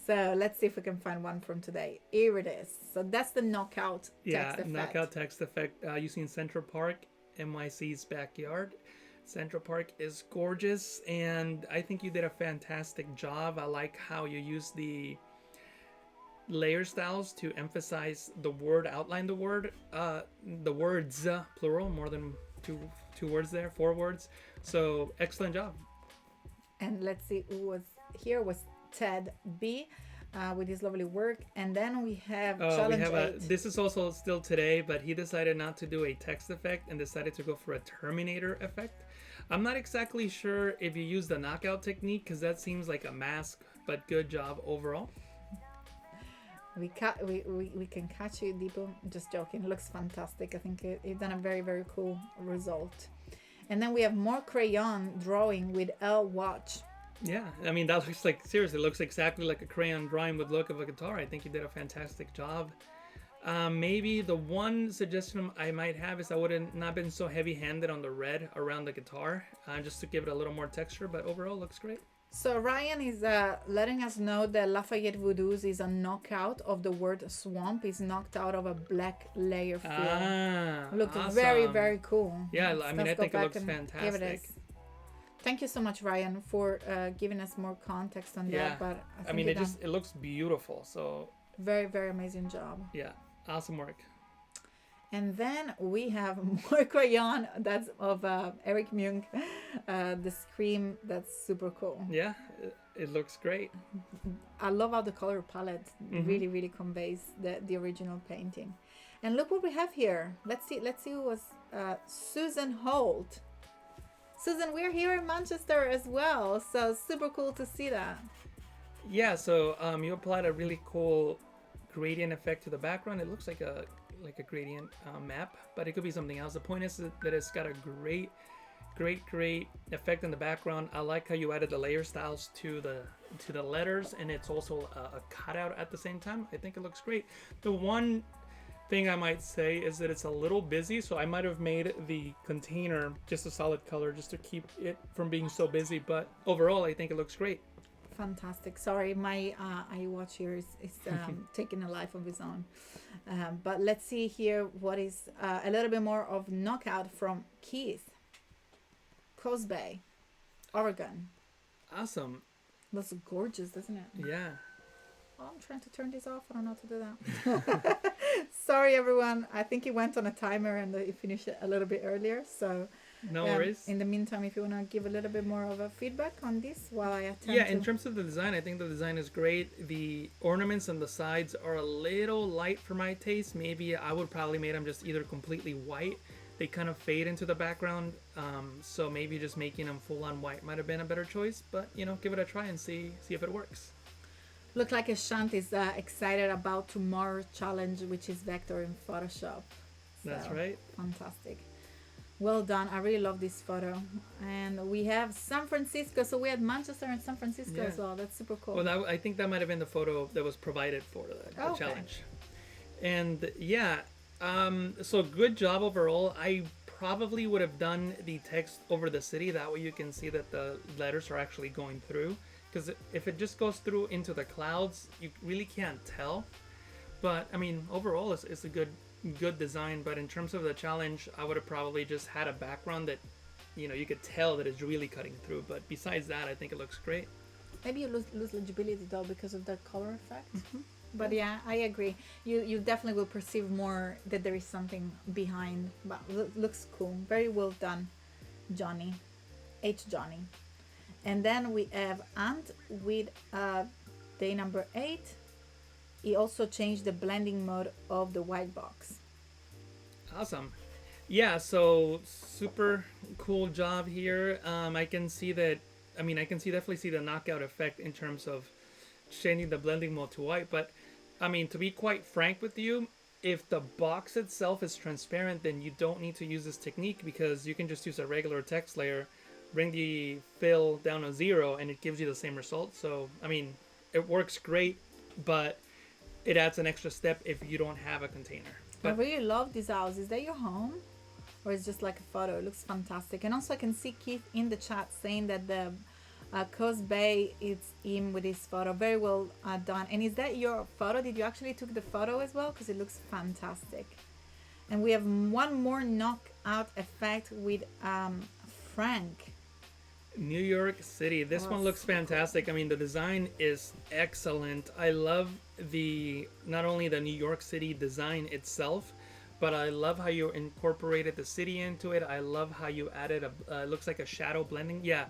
So let's see if we can find one from today. Here it is. So that's the knockout text effect. Knockout text effect using Central Park, NYC's backyard. Central Park is gorgeous, and I think you did a fantastic job. I like how you use the layer styles to emphasize the word, outline the word, the words, plural, more than two words there, 4 words. So excellent job. And let's see who was here. Was Ted B with his lovely work. And then we have challenge 8. This is also still today, but he decided not to do a text effect and decided to go for a Terminator effect. I'm not exactly sure if you use the knockout technique, because that seems like a mask, but good job overall. We can catch you, Deepo. Just joking. It looks fantastic. I think you've done a very, very cool result. And then we have more crayon drawing with L Watch. Yeah, I mean, that looks like, seriously, it looks exactly like a crayon drawing with look of a guitar. I think you did a fantastic job. Maybe the one suggestion I might have is I would have not been so heavy-handed on the red around the guitar, just to give it a little more texture, but overall looks great. So Ryan is letting us know that Lafayette Voodoos is a knockout of the word swamp. Is knocked out of a black layer fill. Looked awesome. Very, very cool. Yeah, I mean, I think it looks fantastic. Thank you so much, Ryan, for giving us more context on that. But I mean, it looks beautiful. So very, very amazing job. Yeah, awesome work. And then we have more crayon. That's of Eric Munk, the Scream. That's super cool. Yeah, it looks great. I love how the color palette really, really conveys the original painting. And look what we have here. Let's see who was Susan Holt. Susan, we're here in Manchester as well, so super cool to see that. Yeah, so you applied a really cool gradient effect to the background. It looks like a gradient map, but it could be something else. The point is that it's got a great effect in the background. I like how you added the layer styles to the letters, and it's also a cutout at the same time. I think it looks great. The one thing I might say is that it's a little busy, so I might have made the container just a solid color just to keep it from being so busy, but overall I think it looks great. Fantastic. Sorry, my iWatch here is taking a life of its own. But let's see here what is a little bit more of knockout from Keith. Coast Bay, Oregon. Awesome. Looks gorgeous, doesn't it? Yeah. Oh, I'm trying to turn this off. I don't know how to do that. Sorry, everyone. I think it went on a timer and it finished a little bit earlier. So no worries. In the meantime, if you want to give a little bit more of a feedback on this while I attempt Yeah, in terms of the design, I think the design is great. The ornaments on the sides are a little light for my taste. Maybe I would probably make them just either completely white. They kind of fade into the background. So maybe just making them full on white might have been a better choice. But, give it a try and see if it works. Look like Ashant is excited about tomorrow's challenge, which is vector in Photoshop. That's right. Fantastic. Well done. I really love this photo. And we have San Francisco. So we had Manchester and San Francisco as well. That's super cool. Well, I think that might have been the photo that was provided for the challenge. And yeah, so good job overall. I probably would have done the text over the city. That way you can see that the letters are actually going through. Because if it just goes through into the clouds, you really can't tell. But I mean, overall, it's a good design. But in terms of the challenge, I would have probably just had a background that, you could tell that it's really cutting through. But besides that, I think it looks great. Maybe you lose legibility though because of the color effect. Mm-hmm. But yeah, I agree. You definitely will perceive more that there is something behind. But looks cool. Very well done, Johnny. Johnny. And then we have Ant with day number 8. He also changed the blending mode of the white box. Awesome. Yeah, so super cool job here. I can definitely see the knockout effect in terms of changing the blending mode to white. But I mean, to be quite frank with you, if the box itself is transparent, then you don't need to use this technique because you can just use a regular text layer, bring the fill down to 0, and it gives you the same result. So, I mean, it works great, but it adds an extra step if you don't have a container. But I really love this house. Is that your home? Or is it just like a photo? It looks fantastic. And also I can see Keith in the chat saying that the Coast Bay is in with this photo. Very well done. And is that your photo? Did you actually took the photo as well? Because it looks fantastic. And we have one more knockout effect with Frank. New York City. This one looks fantastic. I mean, the design is excellent. I love not only the New York City design itself, but I love how you incorporated the city into it. I love how you added it looks like a shadow blending. Yeah,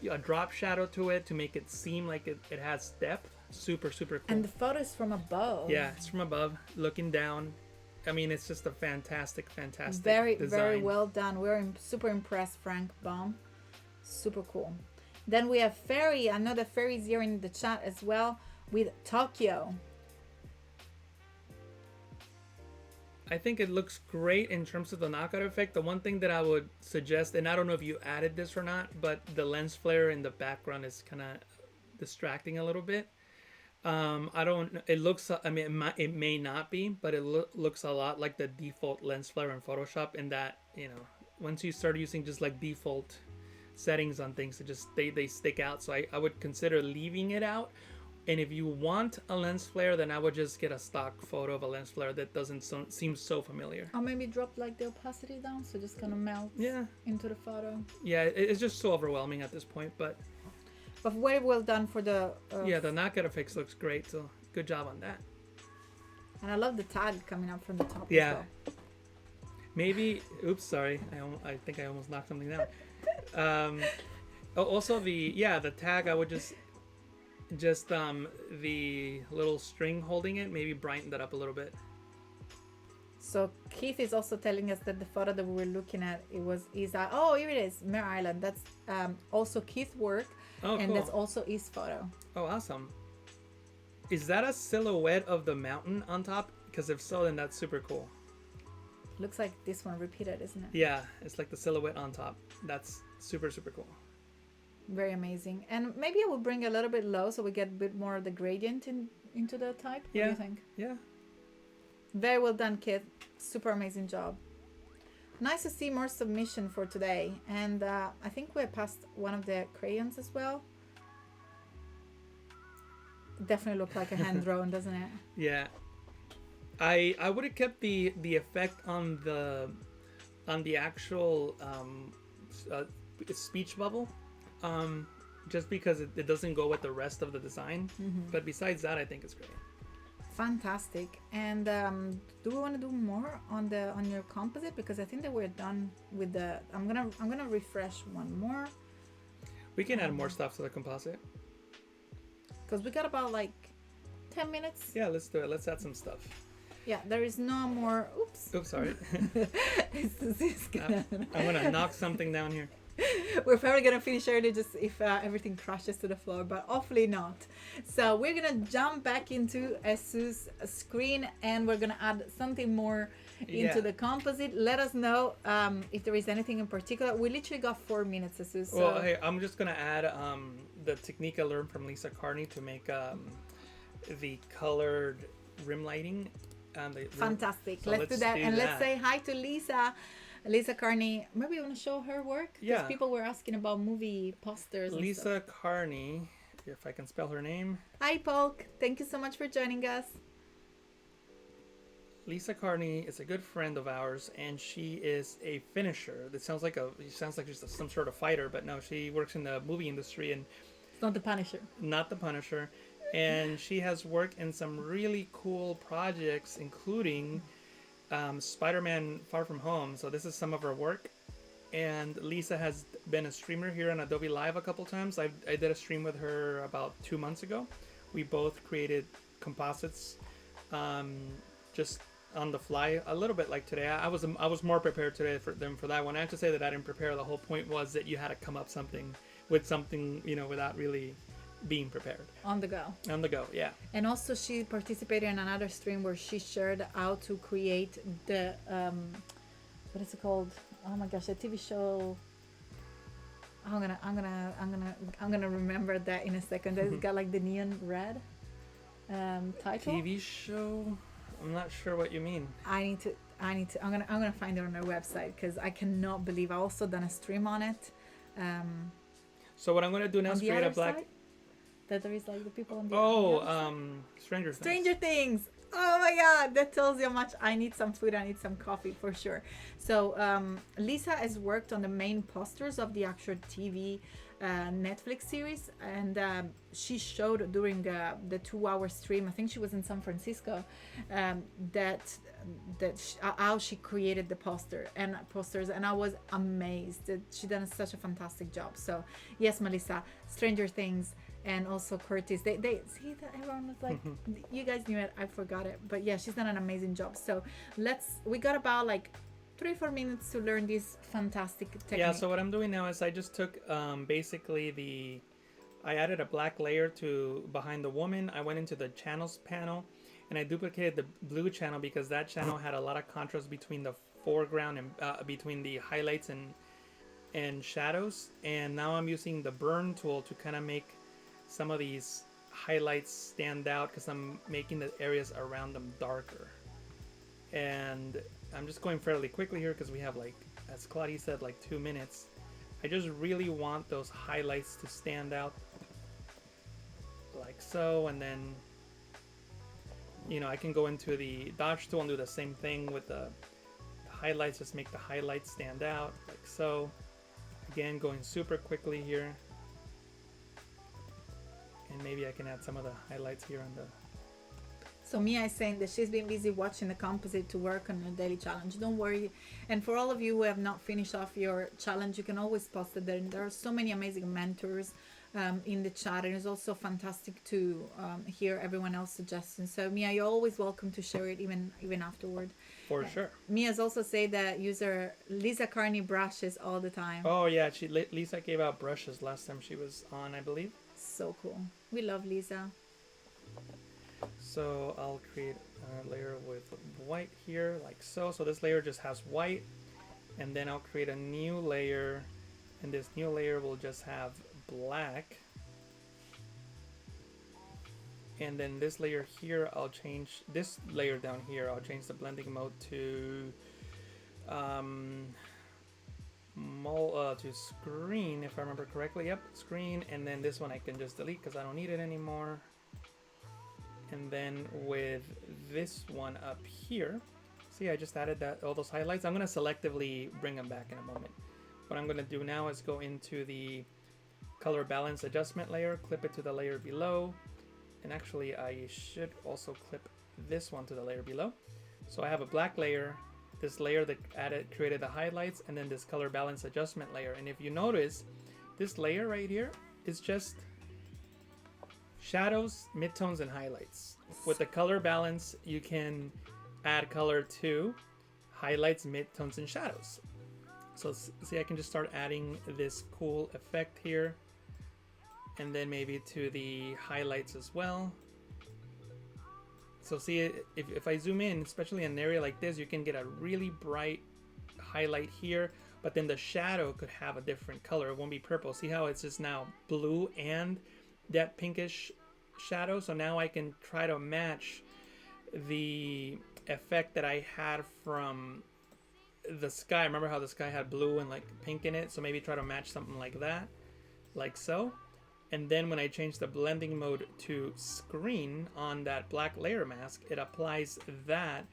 a drop shadow to it to make it seem like it has depth. Super, super cool. And the photo is from above. Yeah, it's from above, looking down. I mean, it's just a fantastic design. Very well done. We're super impressed, Frank Baum. Super cool. Then we have Ferry. Another Ferry's here in the chat as well with Tokyo. I think it looks great in terms of the knockout effect. The one thing that I would suggest, and I don't know if you added this or not, but the lens flare in the background is kind of distracting a little bit. It looks, I mean, it may not be, but it looks a lot like the default lens flare in Photoshop, in that, once you start using just like default settings on things, it just they stick out. So I would consider leaving it out. And if you want a lens flare, then I would just get a stock photo of a lens flare that doesn't seem so familiar. Or maybe drop like the opacity down so it just kind of melts into the photo. Yeah, it's just so overwhelming at this point, but very well done for the the knockout effects looks great, so good job on that. And I love the tag coming up from the top. Yeah, Maybe, oops, sorry. I think I almost knocked something down. Also the tag, I would just the little string holding it, maybe brighten that up a little bit. So Keith is also telling us that the photo that we were looking at, here it is, Mare Island. That's also Keith's work, and cool. that's also his photo. Oh, awesome. Is that a silhouette of the mountain on top? Because if so, then that's super cool. Looks like this one repeated, isn't it? Yeah, it's like the silhouette on top. That's super, super cool. Very amazing. And maybe I will bring a little bit low so we get a bit more of the gradient into the type. What do you think? Yeah. Very well done, Kit. Super amazing job. Nice to see more submission for today. And I think we're past one of the crayons as well. Definitely look like a hand drawn, doesn't it? Yeah. I would have kept the effect on the actual speech bubble, just because it doesn't go with the rest of the design. But besides that, I think it's great. Fantastic. And do we want to do more on your composite, because I think that we're done with the. I'm gonna refresh one more. We can add more stuff to the composite. Because we got about like 10 minutes. Yeah, let's do it. Let's add some stuff. Yeah, there is no more. Oops, sorry. I'm I'm gonna knock something down here. We're probably gonna finish early just if everything crashes to the floor, but hopefully not. So we're gonna jump back into Jesus' screen, and we're gonna add something more into the composite. Let us know if there is anything in particular. We literally got 4 minutes, Jesus. So. Well, hey, I'm just gonna add the technique I learned from Lisa Carney to make the colored rim lighting. Fantastic. So let's do that. And let's say hi to Lisa Carney. Maybe you want to show her work? Because people were asking about movie posters. Lisa Carney, if I can spell her name. Hi, Polk. Thank you so much for joining us. Lisa Carney is a good friend of ours, and she is a finisher. That sounds like she's some sort of fighter, but no, she works in the movie industry, and it's not the Punisher. Not the Punisher. And she has worked in some really cool projects, including Spider-Man Far From Home. So this is some of her work. And Lisa has been a streamer here on Adobe Live a couple times. I did a stream with her about 2 months ago. We both created composites just on the fly, a little bit like today. I was more prepared today than for that one. I have to say that I didn't prepare. The whole point was that you had to come up with something, without really being prepared. On the go, yeah. And also she participated in another stream where she shared how to create the what is it called? Oh my gosh, a TV show. I'm gonna remember that in a second. It's got like the neon red title. TV show? I'm not sure what you mean. I need to. I'm gonna find it on our website, because I cannot believe I also done a stream on it. So what I'm gonna do now is create a black. Side, that there is like the people on the Stranger Things. Oh my god, that tells you how much I need some food. I need some coffee for sure. So Lisa has worked on the main posters of the actual TV Netflix series, and she showed during the 2-hour stream, I think she was in San Francisco, how she created the posters, and I was amazed that she done such a fantastic job. So yes, Melissa, Stranger Things, and also Curtis, they see that everyone was like, you guys knew it, I forgot it, but yeah, she's done an amazing job. So we got about like 3-4 minutes to learn this fantastic technique. Yeah, so what I'm doing now is I just took basically I added a black layer to behind the woman. I went into the channels panel and I duplicated the blue channel because that channel had a lot of contrast between the foreground and between the highlights and shadows. And now I'm using the burn tool to kind of make some of these highlights stand out, because I'm making the areas around them darker. And I'm just going fairly quickly here because we have, like, as Claudia said, like 2 minutes. I just really want those highlights to stand out like so, and then I can go into the dodge tool and do the same thing with the highlights. Just make the highlights stand out like so. Again, going super quickly here. And maybe I can add some of the highlights here on the... So Mia is saying that she's been busy watching the composite to work on her daily challenge. Don't worry. And for all of you who have not finished off your challenge, you can always post it there. And there are so many amazing mentors in the chat, and it's also fantastic to hear everyone else's suggestions. So Mia, you're always welcome to share it even afterward. For sure. Mia's also said that user Lisa Carney brushes all the time. Oh yeah, Lisa gave out brushes last time she was on, I believe. So cool. We love Lisa. So I'll create a layer with white here, like so. So this layer just has white, and then I'll create a new layer, and this new layer will just have black. And then this layer here, I'll change this layer down here. I'll change the blending mode to screen, if I remember correctly. Yep, screen. And then this one I can just delete because I don't need it anymore. And then with this one up here, see, I just added all those highlights. I'm going to selectively bring them back in a moment. What I'm going to do now is go into the color balance adjustment layer, clip it to the layer below. And actually, I should also clip this one to the layer below. So I have a black layer, this layer that created the highlights, and then this color balance adjustment layer. And if you notice, this layer right here is just shadows, midtones, and highlights. With the color balance, you can add color to highlights, midtones, and shadows. So see, I can just start adding this cool effect here, and then maybe to the highlights as well. So see, if I zoom in, especially in an area like this, you can get a really bright highlight here, but then the shadow could have a different color. It won't be purple. See how it's just now blue and that pinkish shadow? So now I can try to match the effect that I had from the sky. Remember how the sky had blue and like pink in it? So maybe try to match something like that, like so. And then when I change the blending mode to screen on that black layer mask, it applies that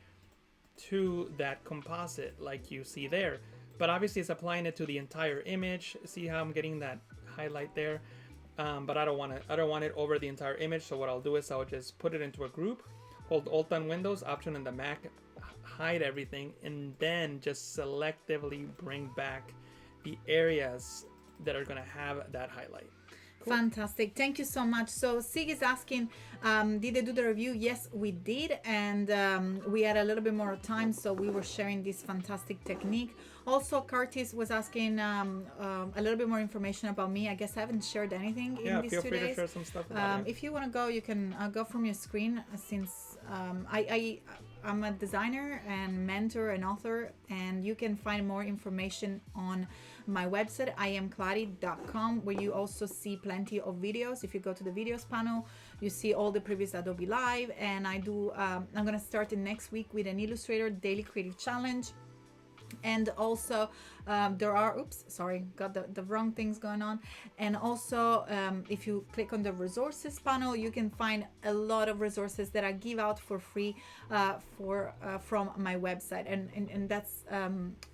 to that composite like you see there. But obviously it's applying it to the entire image. See how I'm getting that highlight there? But I don't want it over the entire image. So what I'll do is I'll just put it into a group, hold Alt on Windows, Option on the Mac, hide everything, and then just selectively bring back the areas that are gonna have that highlight. Cool. Fantastic. Thank you so much. So Sig is asking, did they do the review? Yes, we did. And we had a little bit more time, so we were sharing this fantastic technique. Also, Curtis was asking a little bit more information about me. I guess I haven't shared anything in these 2 days. Yeah, feel free to share some stuff about it. If you want to go, you can go from your screen, since I'm a designer and mentor and author, and you can find more information on my website, iamclari.com, where you also see plenty of videos. If you go to the videos panel, you see all the previous Adobe Live, and I'm going to start next week with an Illustrator Daily Creative Challenge. And also there are, got the wrong things going on. And also if you click on the resources panel, you can find a lot of resources that I give out for free from my website, and that's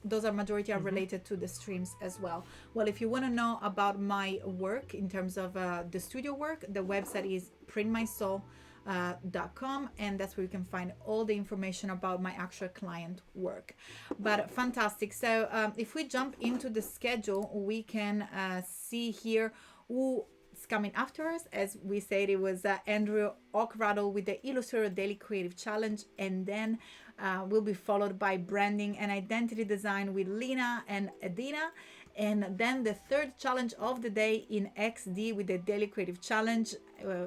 those are majority are related to the streams as well. Well, if you want to know about my work in terms of the studio work, the website is printmysoul.com, and that's where you can find all the information about my actual client work. But fantastic. So if we jump into the schedule, we can see here who's coming after us. As we said, it was Andrew Ockradle with the Illustrator Daily Creative Challenge, and then will be followed by branding and identity design with Lena and Adina. And then the third challenge of the day in XD with the Daily Creative Challenge,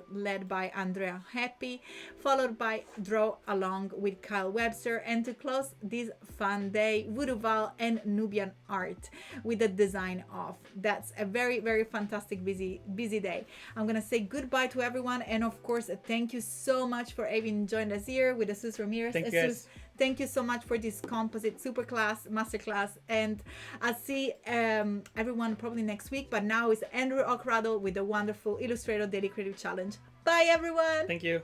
led by Andrea Happy, followed by Draw Along with Kyle Webster, and to close this fun day, Voodoo Val and Nubian Art with the design off. That's a very, very fantastic, busy day. I'm gonna say goodbye to everyone, and of course, thank you so much for having joined us here with Jesús Ramirez. Thank you, guys. Thank you so much for this composite masterclass, and I'll see everyone probably next week. But now it's Andrew Ockradle with the wonderful Illustrator Daily Creative Challenge. Bye, everyone. Thank you.